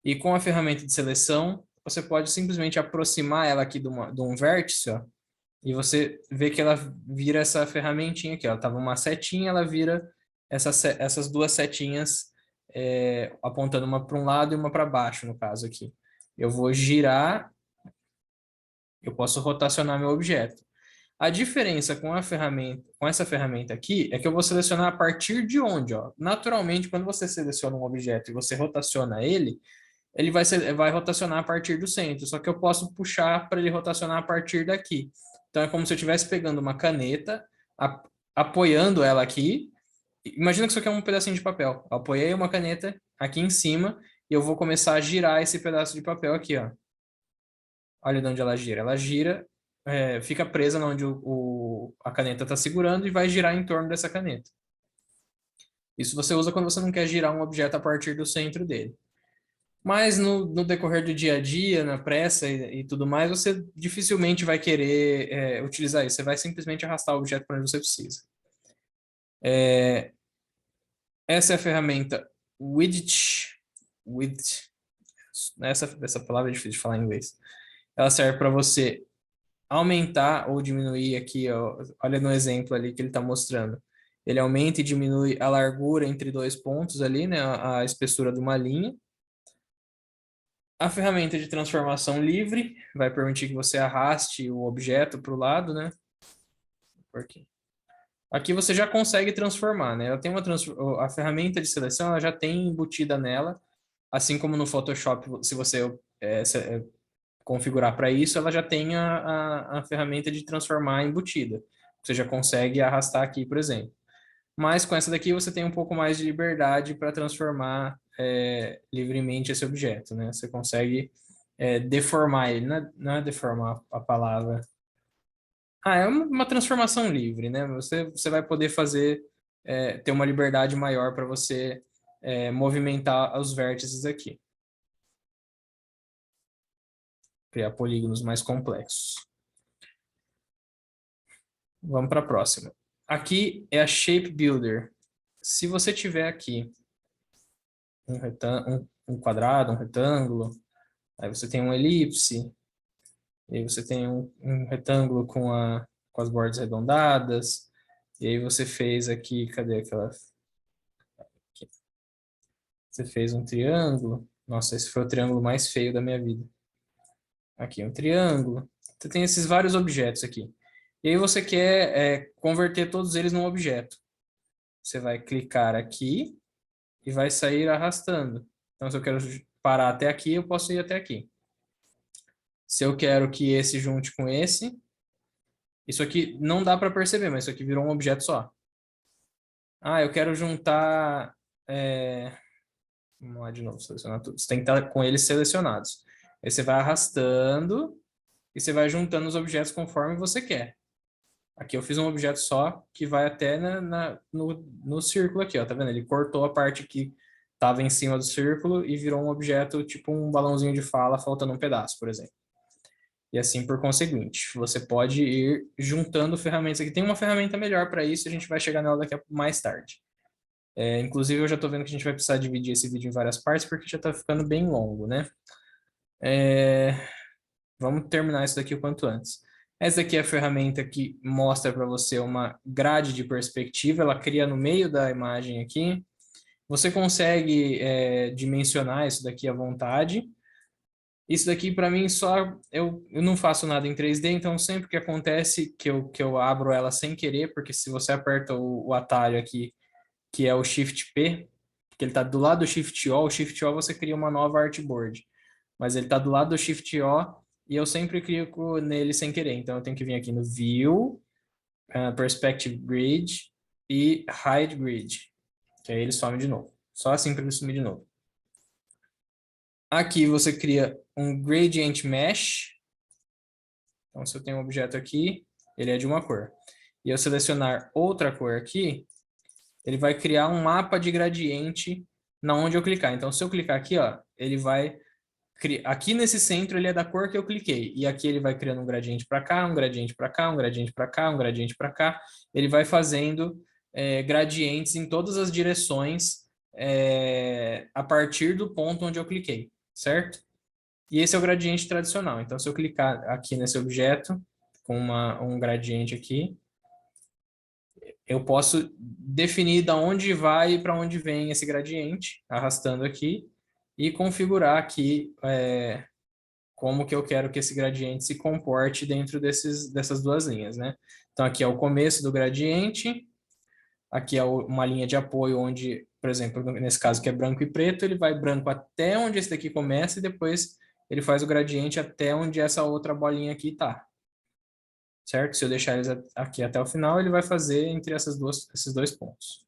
e com a ferramenta de seleção, você pode simplesmente aproximar ela aqui de um vértice, ó, e você vê que ela vira essa ferramentinha aqui. Ela estava uma setinha, ela vira essas duas setinhas apontando uma para um lado e uma para baixo, no caso aqui. Eu vou girar, eu posso rotacionar meu objeto. A diferença com essa ferramenta aqui é que eu vou selecionar a partir de onde, ó. Naturalmente, quando você seleciona um objeto e você rotaciona ele vai rotacionar a partir do centro, só que eu posso puxar para ele rotacionar a partir daqui. Então é como se eu estivesse pegando uma caneta, apoiando ela aqui. Imagina que isso aqui é um pedacinho de papel. Eu apoiei uma caneta aqui em cima e eu vou começar a girar esse pedaço de papel aqui, ó. olha de onde ela gira. Ela gira, fica presa onde a caneta está segurando e vai girar em torno dessa caneta. Isso você usa quando você não quer girar um objeto a partir do centro dele. Mas no decorrer do dia a dia, na pressa e tudo mais, você dificilmente vai querer utilizar isso. Você vai simplesmente arrastar o objeto para onde você precisa. Essa é a ferramenta Widget. Widget. Essa palavra é difícil de falar em inglês. Ela serve para você aumentar ou diminuir aqui, ó, olha no exemplo ali que ele está mostrando. Ele aumenta e diminui a largura entre dois pontos ali, né, a espessura de uma linha. A ferramenta de transformação livre vai permitir que você arraste o objeto para o lado, né? Aqui você já consegue transformar, né? Ela tem a ferramenta de seleção, ela já tem embutida nela, assim como no Photoshop, se você configurar para isso, ela já tem a ferramenta de transformar embutida. Você já consegue arrastar aqui, por exemplo. Mas com essa daqui você tem um pouco mais de liberdade para transformar livremente esse objeto, né? Você consegue deformar ele, não é deformar a palavra. É uma transformação livre, né? Você vai poder fazer, ter uma liberdade maior para você movimentar os vértices aqui. Criar polígonos mais complexos. Vamos para a próxima. Aqui é a Shape Builder. Se você tiver aqui um quadrado, um retângulo, aí você tem uma elipse, e aí você tem um retângulo com as bordas arredondadas, e aí você fez aqui, cadê aquela? Aqui. Você fez um triângulo. Nossa, esse foi o triângulo mais feio da minha vida. Aqui um triângulo. Você tem esses vários objetos aqui. E aí você quer converter todos eles num objeto. Você vai clicar aqui e vai sair arrastando. Então, se eu quero parar até aqui, eu posso ir até aqui. Se eu quero que esse junte com esse, isso aqui não dá para perceber, mas isso aqui virou um objeto só. Eu quero juntar... Vamos lá de novo, selecionar tudo. Você tem que estar com eles selecionados. Aí você vai arrastando e você vai juntando os objetos conforme você quer. Aqui eu fiz um objeto só que vai até no círculo aqui, ó, tá vendo? Ele cortou a parte que estava em cima do círculo e virou um objeto tipo um balãozinho de fala faltando um pedaço, por exemplo. E assim por conseguinte, você pode ir juntando ferramentas aqui. Tem uma ferramenta melhor para isso, a gente vai chegar nela daqui a mais tarde. Inclusive eu já estou vendo que a gente vai precisar dividir esse vídeo em várias partes porque já está ficando bem longo, né? Vamos terminar isso daqui o quanto antes. Essa aqui é a ferramenta que mostra para você uma grade de perspectiva, ela cria no meio da imagem aqui. Você consegue dimensionar isso daqui à vontade. Isso daqui, para mim, eu não faço nada em 3D, então sempre que acontece que eu abro ela sem querer, porque se você aperta o atalho aqui, que é o Shift P, que ele está do lado do Shift O você cria uma nova artboard. Mas ele está do lado do Shift O e eu sempre clico nele sem querer. Então eu tenho que vir aqui no View, Perspective Grid e Hide Grid, que aí ele some de novo. Só assim para ele sumir de novo. Aqui você cria um Gradient Mesh. Então se eu tenho um objeto aqui, ele é de uma cor. E eu selecionar outra cor aqui, ele vai criar um mapa de gradiente na onde eu clicar. Então se eu clicar aqui, ó, ele vai... Aqui nesse centro ele é da cor que eu cliquei. E aqui ele vai criando um gradiente para cá, um gradiente para cá, um gradiente para cá, um gradiente para cá. Ele vai fazendo gradientes em todas as direções a partir do ponto onde eu cliquei, certo? E esse é o gradiente tradicional. Então, se eu clicar aqui nesse objeto, com um gradiente aqui, eu posso definir de onde vai e para onde vem esse gradiente, arrastando aqui, e configurar aqui como que eu quero que esse gradiente se comporte dentro dessas duas linhas, né? Então, aqui é o começo do gradiente, aqui é uma linha de apoio onde, por exemplo, nesse caso que é branco e preto, ele vai branco até onde esse daqui começa e depois ele faz o gradiente até onde essa outra bolinha aqui está. Certo? Se eu deixar eles aqui até o final, ele vai fazer entre esses dois pontos.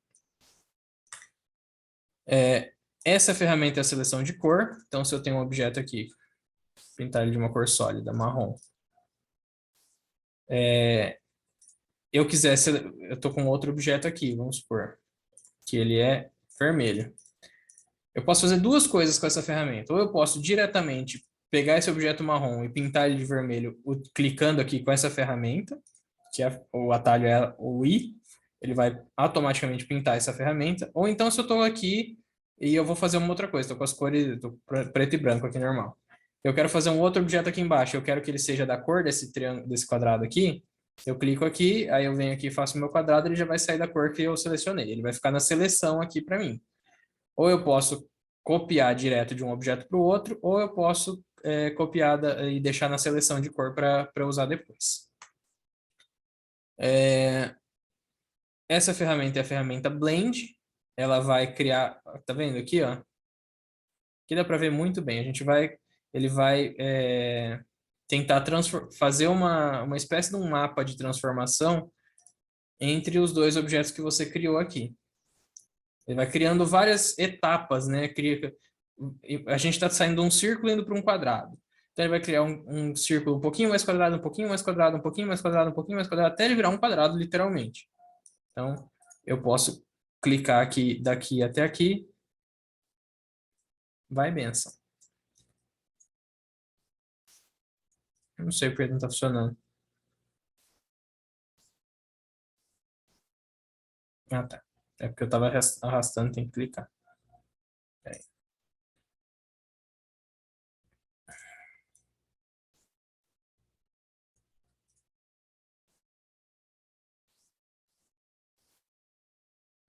Essa ferramenta é a seleção de cor. Então, se eu tenho um objeto aqui, pintar ele de uma cor sólida, marrom. Eu quisesse, eu estou com outro objeto aqui, vamos supor, que ele é vermelho. Eu posso fazer duas coisas com essa ferramenta. Ou eu posso diretamente pegar esse objeto marrom e pintar ele de vermelho clicando aqui com essa ferramenta, que o atalho é o I, ele vai automaticamente pintar essa ferramenta. Ou então se eu estou aqui e eu vou fazer uma outra coisa, estou com as cores preto e branco aqui normal. Eu quero fazer um outro objeto aqui embaixo, eu quero que ele seja da cor desse triângulo, desse quadrado aqui. Eu clico aqui, aí eu venho aqui e faço o meu quadrado, ele já vai sair da cor que eu selecionei. Ele vai ficar na seleção aqui para mim. Ou eu posso copiar direto de um objeto para o outro, ou eu posso copiar e deixar na seleção de cor para usar depois. Essa ferramenta é a ferramenta Blend. Ela vai criar, tá vendo aqui, ó? Aqui dá para ver muito bem. Ele vai tentar fazer uma espécie de um mapa de transformação entre os dois objetos que você criou aqui. Ele vai criando várias etapas, né? A gente está saindo de um círculo indo para um quadrado. Então ele vai criar um círculo um pouquinho mais quadrado, um pouquinho mais quadrado, um pouquinho mais quadrado, um pouquinho mais quadrado, até ele virar um quadrado, literalmente. Então, eu posso clicar aqui, daqui até aqui. Vai, benção. Eu não sei porque não está funcionando. Ah, tá. É porque eu estava arrastando, tem que clicar. Peraí.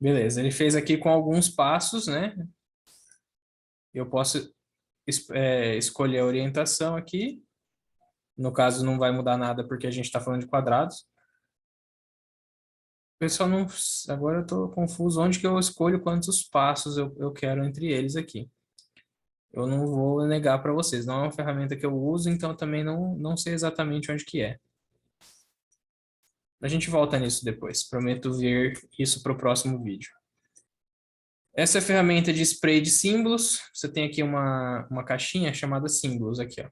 Beleza, ele fez aqui com alguns passos, né? Eu posso escolher a orientação aqui. No caso, não vai mudar nada porque a gente está falando de quadrados. Pessoal, não, agora eu estou confuso onde que eu escolho quantos passos eu quero entre eles aqui. Eu não vou negar para vocês, não é uma ferramenta que eu uso, então eu também não sei exatamente onde que é. A gente volta nisso depois, prometo ver isso para o próximo vídeo. Essa é a ferramenta de spray de símbolos. Você tem aqui uma caixinha chamada símbolos aqui, ó.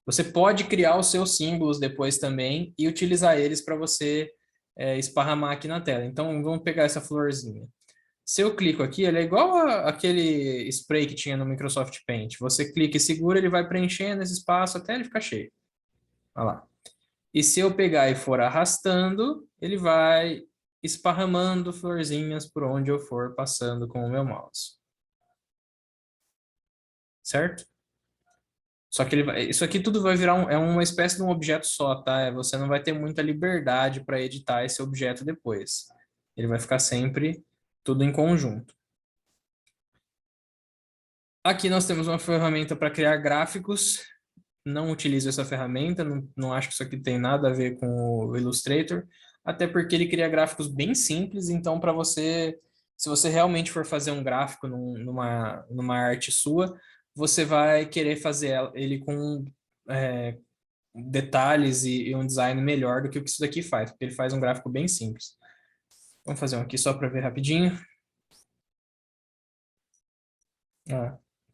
Você pode criar os seus símbolos depois também e utilizar eles para você esparramar aqui na tela. Então, vamos pegar essa florzinha. Se eu clico aqui, ele é igual aquele spray que tinha no Microsoft Paint. Você clica e segura, ele vai preenchendo esse espaço até ele ficar cheio. Olha lá. E se eu pegar e for arrastando, ele vai esparramando florzinhas por onde eu for passando com o meu mouse. Certo? Só que isso aqui tudo vai virar uma espécie de um objeto só, tá? Você não vai ter muita liberdade para editar esse objeto depois. Ele vai ficar sempre tudo em conjunto. Aqui nós temos uma ferramenta para criar gráficos. Não utilizo essa ferramenta, não acho que isso aqui tem nada a ver com o Illustrator, até porque ele cria gráficos bem simples, então para você, se você realmente for fazer um gráfico numa arte sua, você vai querer fazer ele com detalhes e um design melhor do que o que isso daqui faz, porque ele faz um gráfico bem simples. Vamos fazer um aqui só para ver rapidinho.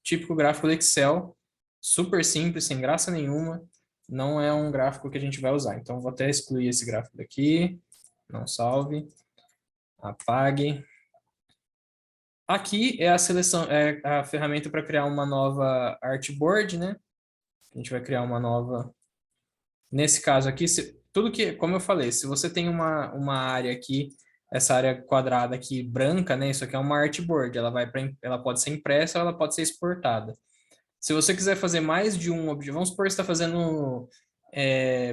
Típico gráfico do Excel, super simples, sem graça nenhuma, não é um gráfico que a gente vai usar. Então, vou até excluir esse gráfico daqui, não salve, apague. Aqui é a seleção, é a ferramenta para criar uma nova artboard, né? A gente vai criar uma nova. Nesse caso aqui, tudo que, como eu falei, se você tem uma área aqui, essa área quadrada aqui branca, né? Isso aqui é uma artboard, ela pode ser impressa ou ela pode ser exportada. Se você quiser fazer mais de um objeto, vamos supor que você está fazendo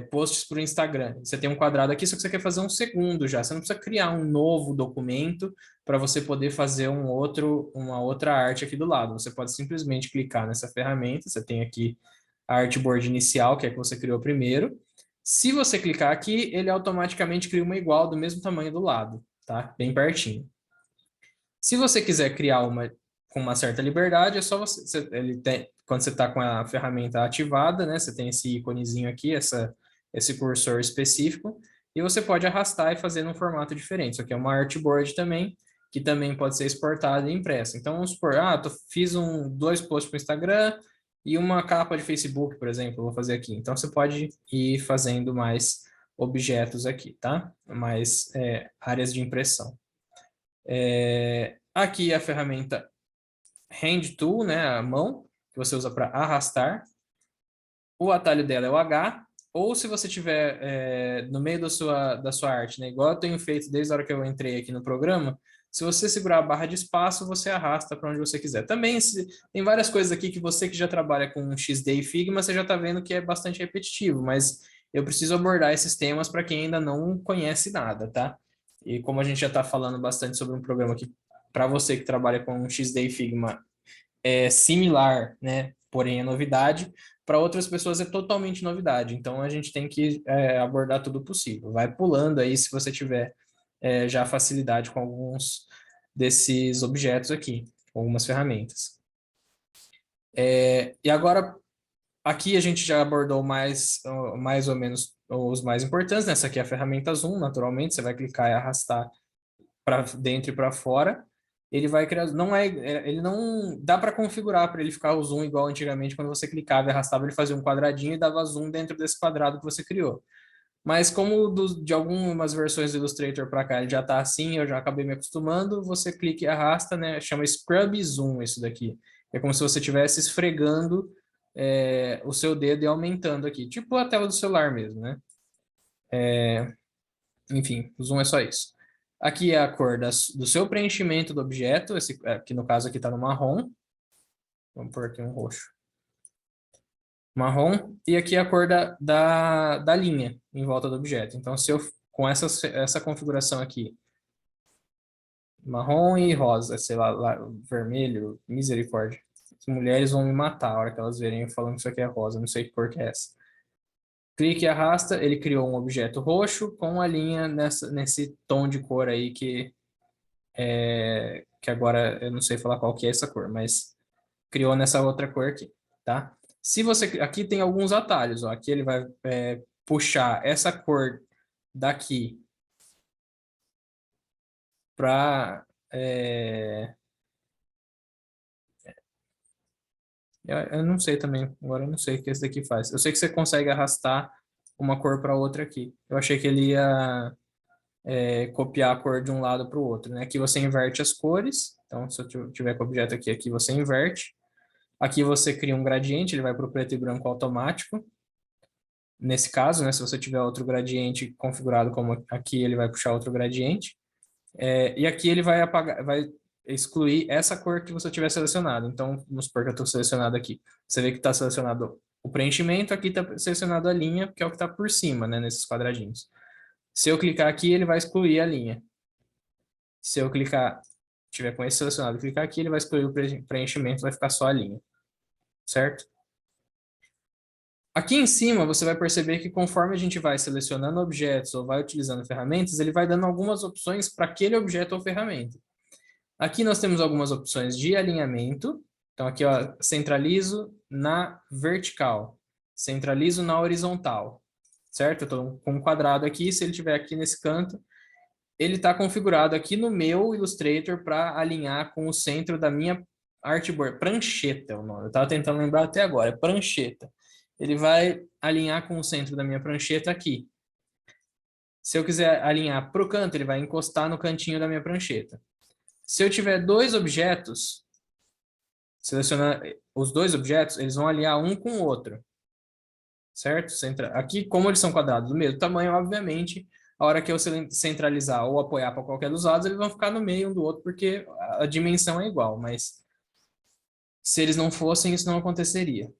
posts para o Instagram. Você tem um quadrado aqui, só que você quer fazer um segundo já. Você não precisa criar um novo documento para você poder fazer uma outra arte aqui do lado. Você pode simplesmente clicar nessa ferramenta. Você tem aqui a artboard inicial, que é a que você criou primeiro. Se você clicar aqui, ele automaticamente cria uma igual do mesmo tamanho do lado, tá? Bem pertinho. Se você quiser criar uma com uma certa liberdade, é só você quando você está com a ferramenta ativada, né? Você tem esse íconezinho aqui, esse cursor específico, e você pode arrastar e fazer num formato diferente. Isso aqui é uma artboard também, que também pode ser exportada e impressa. Então, vamos supor, fiz dois posts para o Instagram, e uma capa de Facebook, por exemplo, eu vou fazer aqui. Então, você pode ir fazendo mais objetos aqui, tá? Mais áreas de impressão. Aqui a ferramenta Hand Tool, né? A mão, que você usa para arrastar. O atalho dela é o H, ou se você tiver no meio da sua arte, né? Igual eu tenho feito desde a hora que eu entrei aqui no programa, se você segurar a barra de espaço, você arrasta para onde você quiser. Também tem várias coisas aqui que você que já trabalha com XD e Figma, você já está vendo que é bastante repetitivo, mas eu preciso abordar esses temas para quem ainda não conhece nada, tá? E como a gente já está falando bastante sobre um programa que, para você que trabalha com XD e Figma, é similar, né? Porém é novidade. Para outras pessoas é totalmente novidade. Então a gente tem que abordar tudo possível. Vai pulando aí se você tiver já facilidade com alguns desses objetos aqui, algumas ferramentas. E agora aqui a gente já abordou mais ou menos os mais importantes. Nessa aqui é a ferramenta Zoom, naturalmente. Você vai clicar e arrastar para dentro e para fora. Ele vai criar, ele não dá para configurar para ele ficar o zoom igual antigamente, quando você clicava e arrastava, ele fazia um quadradinho e dava zoom dentro desse quadrado que você criou. Mas como de algumas versões do Illustrator para cá ele já está assim, eu já acabei me acostumando, você clica e arrasta, né? Chama Scrub Zoom isso daqui. É como se você estivesse esfregando o seu dedo e aumentando aqui, tipo a tela do celular mesmo, né? Enfim, o zoom é só isso. Aqui é a cor do seu preenchimento do objeto, que no caso aqui está no marrom. Vamos pôr aqui um roxo. Marrom. E aqui é a cor da linha em volta do objeto. Então, se eu, com essa configuração aqui, marrom e rosa, sei lá, vermelho, misericórdia. As mulheres vão me matar a hora que elas verem eu falando que isso aqui é rosa, não sei que cor que é essa. Clique e arrasta, ele criou um objeto roxo com a linha nesse tom de cor aí que agora eu não sei falar qual que é essa cor, mas criou nessa outra cor aqui, tá? Se você, aqui tem alguns atalhos, ó, aqui ele vai puxar essa cor daqui para eu não sei também, agora eu não sei o que esse daqui faz. Eu sei que você consegue arrastar uma cor para outra aqui. Eu achei que ele ia copiar a cor de um lado para o outro, né? Aqui você inverte as cores, então se eu tiver com o objeto aqui você inverte. Aqui você cria um gradiente, ele vai para o preto e branco automático. Nesse caso, né, se você tiver outro gradiente configurado como aqui, ele vai puxar outro gradiente. E aqui ele vai apagar, vai excluir essa cor que você tiver selecionado. Então, vamos supor que eu estou selecionado aqui. Você vê que está selecionado o preenchimento, aqui está selecionado a linha, que é o que está por cima, né, nesses quadradinhos. Se eu clicar aqui, ele vai excluir a linha. Se eu tiver com esse selecionado e clicar aqui, ele vai excluir o preenchimento, vai ficar só a linha. Certo? Aqui em cima, você vai perceber que conforme a gente vai selecionando objetos ou vai utilizando ferramentas, ele vai dando algumas opções para aquele objeto ou ferramenta. Aqui nós temos algumas opções de alinhamento. Então aqui, ó, centralizo na vertical, centralizo na horizontal, certo? Eu estou com um quadrado aqui, se ele estiver aqui nesse canto, ele está configurado aqui no meu Illustrator para alinhar com o centro da minha artboard. Prancheta é o nome, eu estava tentando lembrar até agora, é prancheta. Ele vai alinhar com o centro da minha prancheta aqui. Se eu quiser alinhar para o canto, ele vai encostar no cantinho da minha prancheta. Se eu tiver dois objetos, selecionar os dois objetos, eles vão alinhar um com o outro. Certo? Aqui, como eles são quadrados do mesmo tamanho, obviamente, a hora que eu centralizar ou apoiar para qualquer dos lados, eles vão ficar no meio um do outro, porque a dimensão é igual, mas se eles não fossem, isso não aconteceria.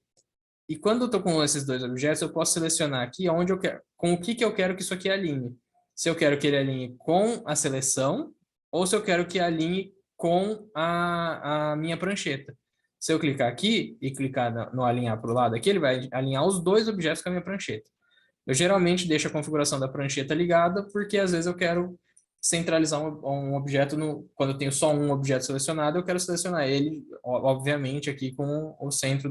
E quando eu estou com esses dois objetos, eu posso selecionar aqui onde eu quero, com o que eu quero que isso aqui alinhe. Se eu quero que ele alinhe com a seleção, ou se eu quero que alinhe com a minha prancheta. Se eu clicar aqui e clicar no alinhar para o lado aqui, ele vai alinhar os dois objetos com a minha prancheta. Eu geralmente deixo a configuração da prancheta ligada, porque às vezes eu quero centralizar um objeto, quando eu tenho só um objeto selecionado, eu quero selecionar ele, obviamente, aqui com o centro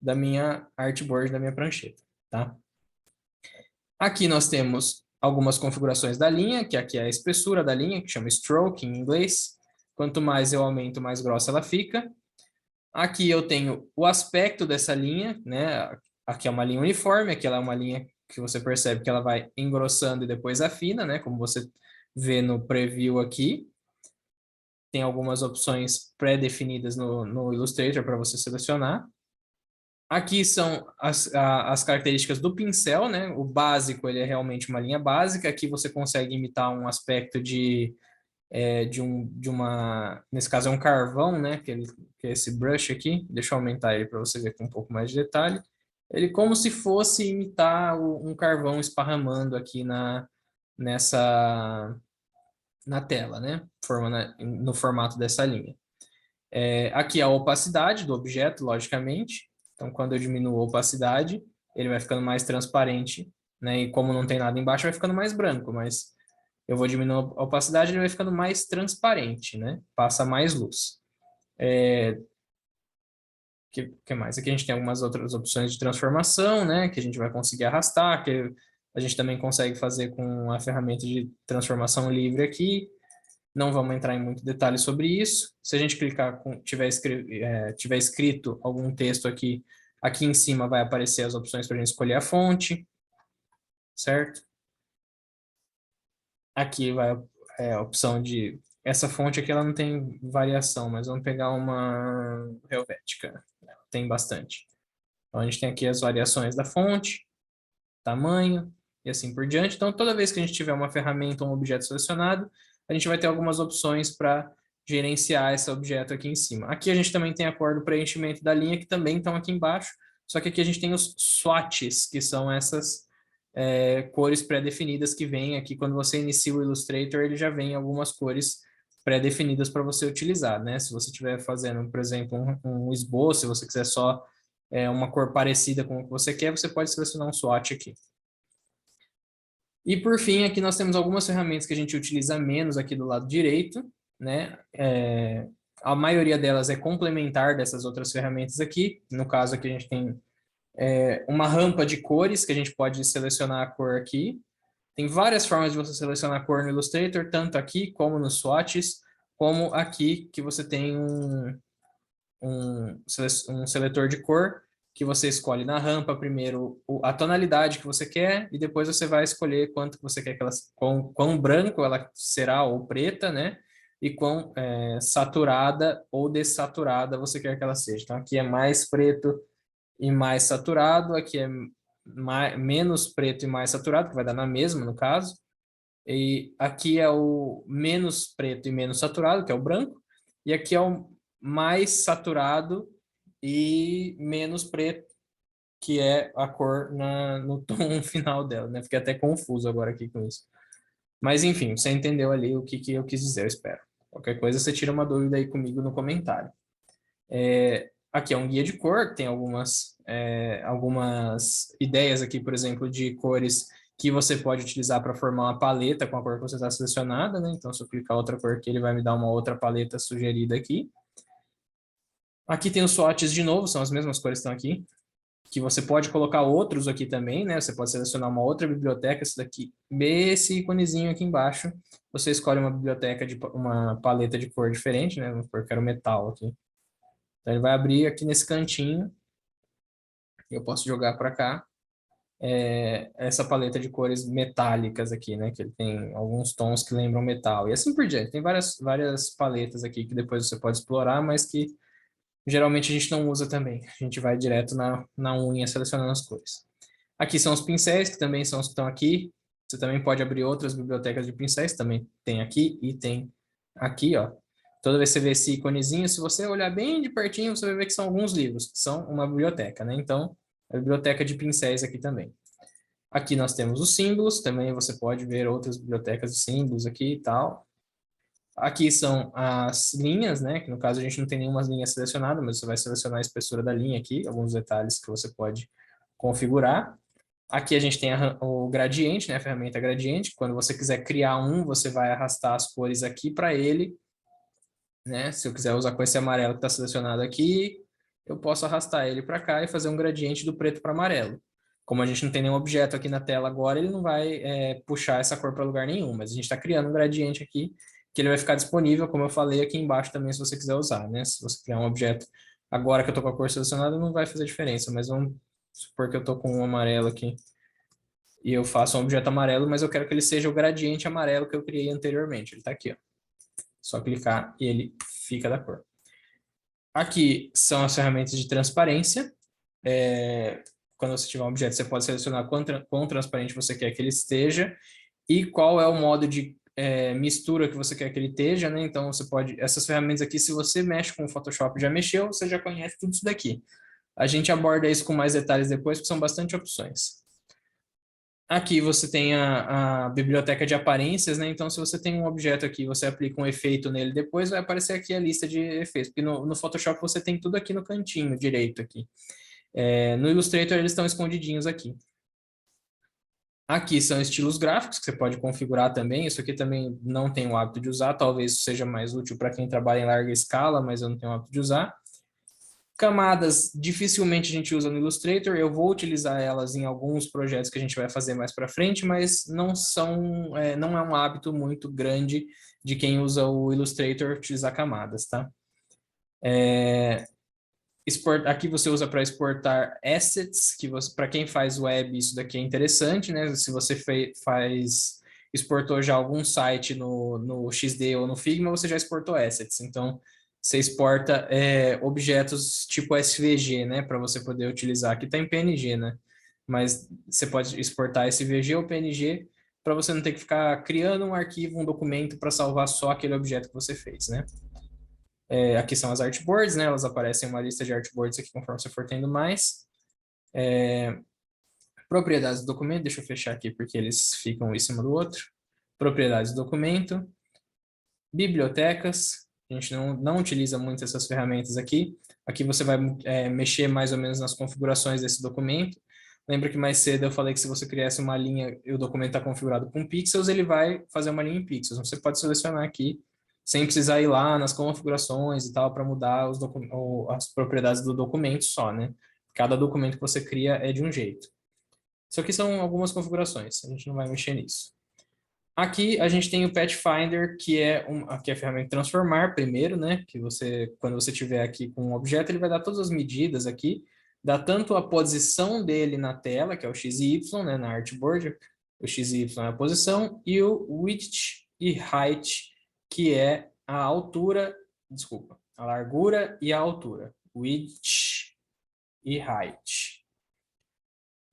da minha artboard, da minha prancheta, tá? Aqui nós temos algumas configurações da linha, que aqui é a espessura da linha, que chama stroke em inglês. Quanto mais eu aumento, mais grossa ela fica. Aqui eu tenho o aspecto dessa linha, né? Aqui é uma linha uniforme, aqui ela é uma linha que você percebe que ela vai engrossando e depois afina, né? Como você vê no preview aqui. Tem algumas opções pré-definidas no Illustrator para você selecionar. Aqui são as características do pincel, né? O básico, ele é realmente uma linha básica. Aqui você consegue imitar um aspecto de uma... Nesse caso é um carvão, né? Que é esse brush aqui. Deixa eu aumentar ele para você ver com um pouco mais de detalhe. Ele como se fosse imitar um carvão esparramando aqui na tela, né? No formato dessa linha. Aqui a opacidade do objeto, logicamente. Então, quando eu diminuo a opacidade, ele vai ficando mais transparente, né? E como não tem nada embaixo, vai ficando mais branco, mas eu vou diminuir a opacidade, ele vai ficando mais transparente, né? Passa mais luz. Que mais? Aqui a gente tem algumas outras opções de transformação, né? Que a gente vai conseguir arrastar, que a gente também consegue fazer com a ferramenta de transformação livre aqui. Não vamos entrar em muito detalhe sobre isso. Se a gente clicar, tiver escrito algum texto aqui, aqui em cima vai aparecer as opções para a gente escolher a fonte, certo? Aqui vai a opção de... Essa fonte aqui ela não tem variação, mas vamos pegar uma Helvética. Tem bastante. Então a gente tem aqui as variações da fonte, tamanho e assim por diante. Então toda vez que a gente tiver uma ferramenta ou um objeto selecionado, a gente vai ter algumas opções para gerenciar esse objeto aqui em cima. Aqui a gente também tem a cor do preenchimento da linha, que também estão aqui embaixo, só que aqui a gente tem os swatches, que são essas cores pré-definidas que vêm aqui. Quando você inicia o Illustrator, ele já vem algumas cores pré-definidas para você utilizar, né? Se você estiver fazendo, por exemplo, um esboço, se você quiser só uma cor parecida com o que você quer, você pode selecionar um swatch aqui. E por fim, aqui nós temos algumas ferramentas que a gente utiliza menos aqui do lado direito, né? A maioria delas é complementar dessas outras ferramentas aqui. No caso aqui a gente tem uma rampa de cores que a gente pode selecionar a cor aqui. Tem várias formas de você selecionar a cor no Illustrator, tanto aqui como nos swatches, como aqui que você tem um seletor de cor que você escolhe na rampa primeiro a tonalidade que você quer e depois você vai escolher quanto que você quer que ela, quão branco ela será ou preta, né? E quão saturada ou dessaturada você quer que ela seja. Então aqui é mais preto e mais saturado, aqui é menos preto e mais saturado, que vai dar na mesma no caso. E aqui é o menos preto e menos saturado, que é o branco, e aqui é o mais saturado e menos preto, que é a cor no tom final dela, né? Fiquei até confuso agora aqui com isso. Mas enfim, você entendeu ali o que eu quis dizer, eu espero. Qualquer coisa você tira uma dúvida aí comigo no comentário. Aqui é um guia de cor, tem algumas ideias aqui, por exemplo, de cores que você pode utilizar para formar uma paleta com a cor que você está selecionada, né? Então, se eu clicar outra cor aqui, ele vai me dar uma outra paleta sugerida aqui. Aqui tem os swatches de novo, são as mesmas cores que estão aqui, que você pode colocar outros aqui também, né? Você pode selecionar uma outra biblioteca, esse íconezinho aqui embaixo, você escolhe uma biblioteca uma paleta de cor diferente, né? Vamos supor que era o metal aqui. Então, ele vai abrir aqui nesse cantinho, eu posso jogar para cá, essa paleta de cores metálicas aqui, né? Que ele tem alguns tons que lembram metal, e assim por diante. Tem várias paletas aqui que depois você pode explorar, mas que geralmente a gente não usa também. A gente vai direto na unha selecionando as cores. Aqui são os pincéis, que também são os que estão aqui. Você também pode abrir outras bibliotecas de pincéis, também tem aqui e tem aqui, ó. Toda vez que você vê esse íconezinho, se você olhar bem de pertinho, você vai ver que são alguns livros, que são uma biblioteca, né? Então, a biblioteca de pincéis aqui também. Aqui nós temos os símbolos, também você pode ver outras bibliotecas de símbolos aqui e tal. Aqui são as linhas, né? Que no caso a gente não tem nenhuma linha selecionada, mas você vai selecionar a espessura da linha aqui, alguns detalhes que você pode configurar. Aqui a gente tem o gradiente, né? A ferramenta gradiente. Quando você quiser criar você vai arrastar as cores aqui para ele, né? Se eu quiser usar com esse amarelo que está selecionado aqui, eu posso arrastar ele para cá e fazer um gradiente do preto para amarelo. Como a gente não tem nenhum objeto aqui na tela agora, ele não vai puxar essa cor para lugar nenhum, mas a gente está criando um gradiente aqui que ele vai ficar disponível, como eu falei, aqui embaixo também, se você quiser usar, né? Se você criar um objeto Agora que eu tô com a cor selecionada, não vai fazer diferença, mas vamos supor que eu tô com um amarelo aqui e eu faço um objeto amarelo, mas eu quero que ele seja o gradiente amarelo que eu criei anteriormente. Ele tá aqui, ó. Só clicar e ele fica da cor. Aqui são as ferramentas de transparência. Quando você tiver um objeto, você pode selecionar quão transparente você quer que ele esteja e qual é o modo de mistura que você quer que ele esteja, né? Então, você pode... Essas ferramentas aqui, se você mexe com o Photoshop, já mexeu, você já conhece tudo isso daqui. A gente aborda isso com mais detalhes depois, porque são bastante opções. Aqui você tem a biblioteca de aparências, né? Então, se você tem um objeto aqui, você aplica um efeito nele depois, vai aparecer aqui a lista de efeitos. Porque no Photoshop você tem tudo aqui no cantinho direito aqui. No Illustrator eles estão escondidinhos aqui. Aqui são estilos gráficos que você pode configurar também. Isso aqui também não tenho o hábito de usar. Talvez seja mais útil para quem trabalha em larga escala, mas eu não tenho o hábito de usar. Camadas, dificilmente a gente usa no Illustrator. Eu vou utilizar elas em alguns projetos que a gente vai fazer mais para frente, mas não é um hábito muito grande de quem usa o Illustrator utilizar camadas, tá? Aqui você usa para exportar assets, que para quem faz web isso daqui é interessante, né? Se você exportou já algum site no XD ou no Figma, você já exportou assets. Então, você exporta objetos tipo SVG, né? Para você poder utilizar. Aqui está em PNG, né? Mas você pode exportar SVG ou PNG para você não ter que ficar criando um arquivo, um documento para salvar só aquele objeto que você fez, né? Aqui são as artboards, né? Elas aparecem em uma lista de artboards aqui conforme você for tendo mais. Propriedades do documento, deixa eu fechar aqui porque eles ficam um em cima do outro. Propriedades do documento. Bibliotecas, a gente não utiliza muito essas ferramentas aqui. Aqui você vai mexer mais ou menos nas configurações desse documento. Lembra que mais cedo eu falei que se você criasse uma linha e o documento está configurado com pixels, ele vai fazer uma linha em pixels. Você pode selecionar aqui, sem precisar ir lá nas configurações e tal, para mudar as propriedades do documento só, né? Cada documento que você cria é de um jeito. Isso aqui são algumas configurações, a gente não vai mexer nisso. Aqui a gente tem o Pathfinder, aqui é a ferramenta transformar primeiro, né? Que quando você tiver aqui com um objeto, ele vai dar todas as medidas aqui, dá tanto a posição dele na tela, que é o X e Y, né? Na artboard, o X e Y é a posição, e o width e height, que é a altura, desculpa, a largura e a altura. Width e height.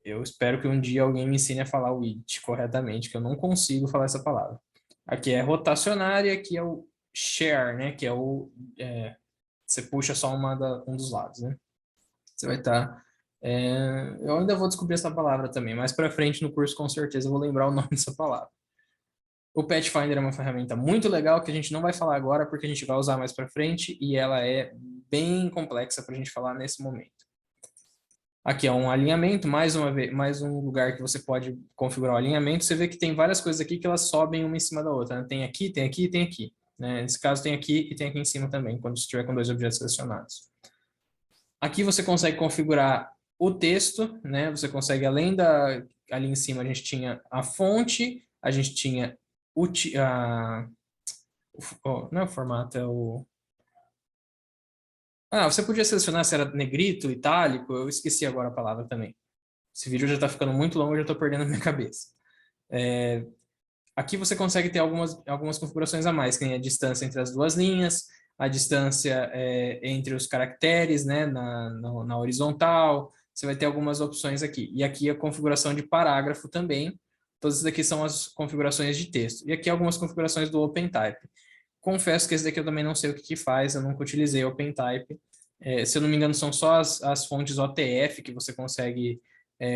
Eu espero que um dia alguém me ensine a falar o it corretamente, que eu não consigo falar essa palavra. Aqui é rotacionar e aqui é o share, né? Que é você puxa só um dos lados, né? Você vai estar... eu ainda vou descobrir essa palavra também. Mais para frente no curso, com certeza, eu vou lembrar o nome dessa palavra. O Pathfinder é uma ferramenta muito legal que a gente não vai falar agora porque a gente vai usar mais para frente e ela é bem complexa para a gente falar nesse momento. Aqui é um alinhamento, mais um lugar que você pode configurar o alinhamento. Você vê que tem várias coisas aqui que elas sobem uma em cima da outra, né? Tem aqui, tem aqui e tem aqui, né? Nesse caso tem aqui e tem aqui em cima também, quando você estiver com dois objetos selecionados. Aqui você consegue configurar o texto, né? Você consegue, ali em cima a gente tinha a fonte, a gente tinha não é o formato, é o... você podia selecionar se era negrito, itálico, eu esqueci agora a palavra também. Esse vídeo já está ficando muito longo, eu já estou perdendo a minha cabeça. Aqui você consegue ter algumas configurações a mais, que tem a distância entre as duas linhas, a distância entre os caracteres, né, na horizontal. Você vai ter algumas opções aqui. E aqui a configuração de parágrafo também. Todas aqui são as configurações de texto. E aqui algumas configurações do OpenType. Confesso que esse daqui eu também não sei o que faz, eu nunca utilizei OpenType. Se eu não me engano, são só as fontes OTF que você consegue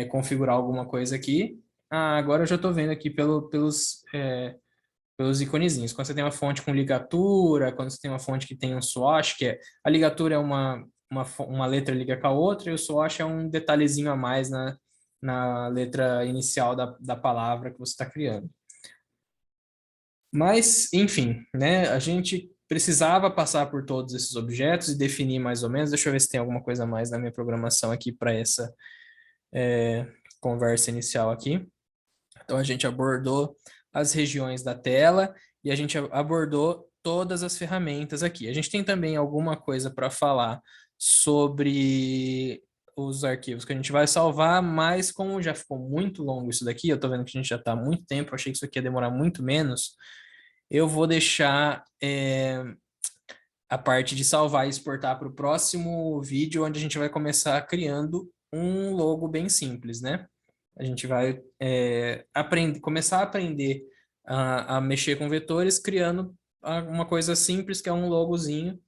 configurar alguma coisa aqui. Agora eu já estou vendo aqui pelos iconezinhos. Quando você tem uma fonte com ligatura, quando você tem uma fonte que tem um swatch, a ligatura é uma letra liga com a outra, e o swatch é um detalhezinho a mais na letra inicial da palavra que você está criando. Mas, enfim, né, a gente precisava passar por todos esses objetos e definir mais ou menos. Deixa eu ver se tem alguma coisa a mais na minha programação aqui para essa conversa inicial aqui. Então, a gente abordou as regiões da tela e a gente abordou todas as ferramentas aqui. A gente tem também alguma coisa para falar sobre os arquivos que a gente vai salvar, mas como já ficou muito longo isso daqui, eu tô vendo que a gente já tá há muito tempo, achei que isso aqui ia demorar muito menos, eu vou deixar a parte de salvar e exportar para o próximo vídeo, onde a gente vai começar criando um logo bem simples, né? A gente vai começar a aprender a mexer com vetores, criando uma coisa simples, que é um logozinho.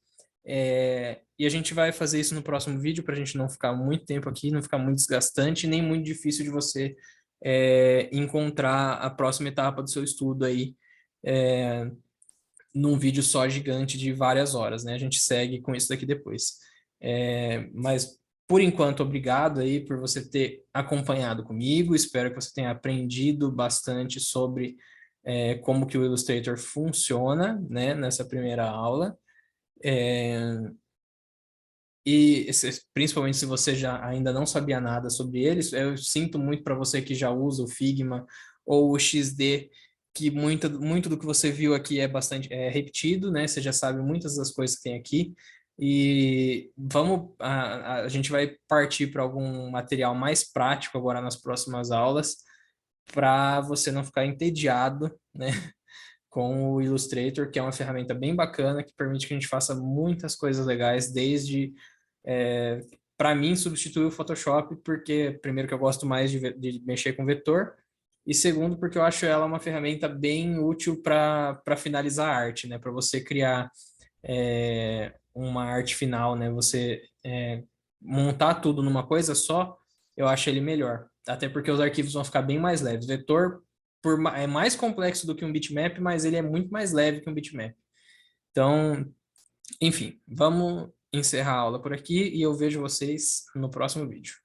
E a gente vai fazer isso no próximo vídeo, para a gente não ficar muito tempo aqui, não ficar muito desgastante, nem muito difícil de você encontrar a próxima etapa do seu estudo aí, num vídeo só gigante de várias horas, né? A gente segue com isso daqui depois. Mas, por enquanto, obrigado aí por você ter acompanhado comigo. Espero que você tenha aprendido bastante sobre como que o Illustrator funciona, né? Nessa primeira aula. Principalmente se você já ainda não sabia nada sobre eles, eu sinto muito para você que já usa o Figma ou o XD, que muito do que você viu aqui é bastante repetido, né? Você já sabe muitas das coisas que tem aqui. E a gente vai partir para algum material mais prático agora nas próximas aulas, para você não ficar entediado, né? Com o Illustrator, que é uma ferramenta bem bacana, que permite que a gente faça muitas coisas legais, desde para mim, substitui o Photoshop, porque, primeiro, que eu gosto mais de mexer com vetor, e segundo, porque eu acho ela uma ferramenta bem útil para finalizar a arte, né? Para você criar uma arte final, né? Você montar tudo numa coisa só, eu acho ele melhor. Até porque os arquivos vão ficar bem mais leves. Vetor é mais complexo do que um bitmap, mas ele é muito mais leve que um bitmap. Então, enfim, vamos encerrar a aula por aqui e eu vejo vocês no próximo vídeo.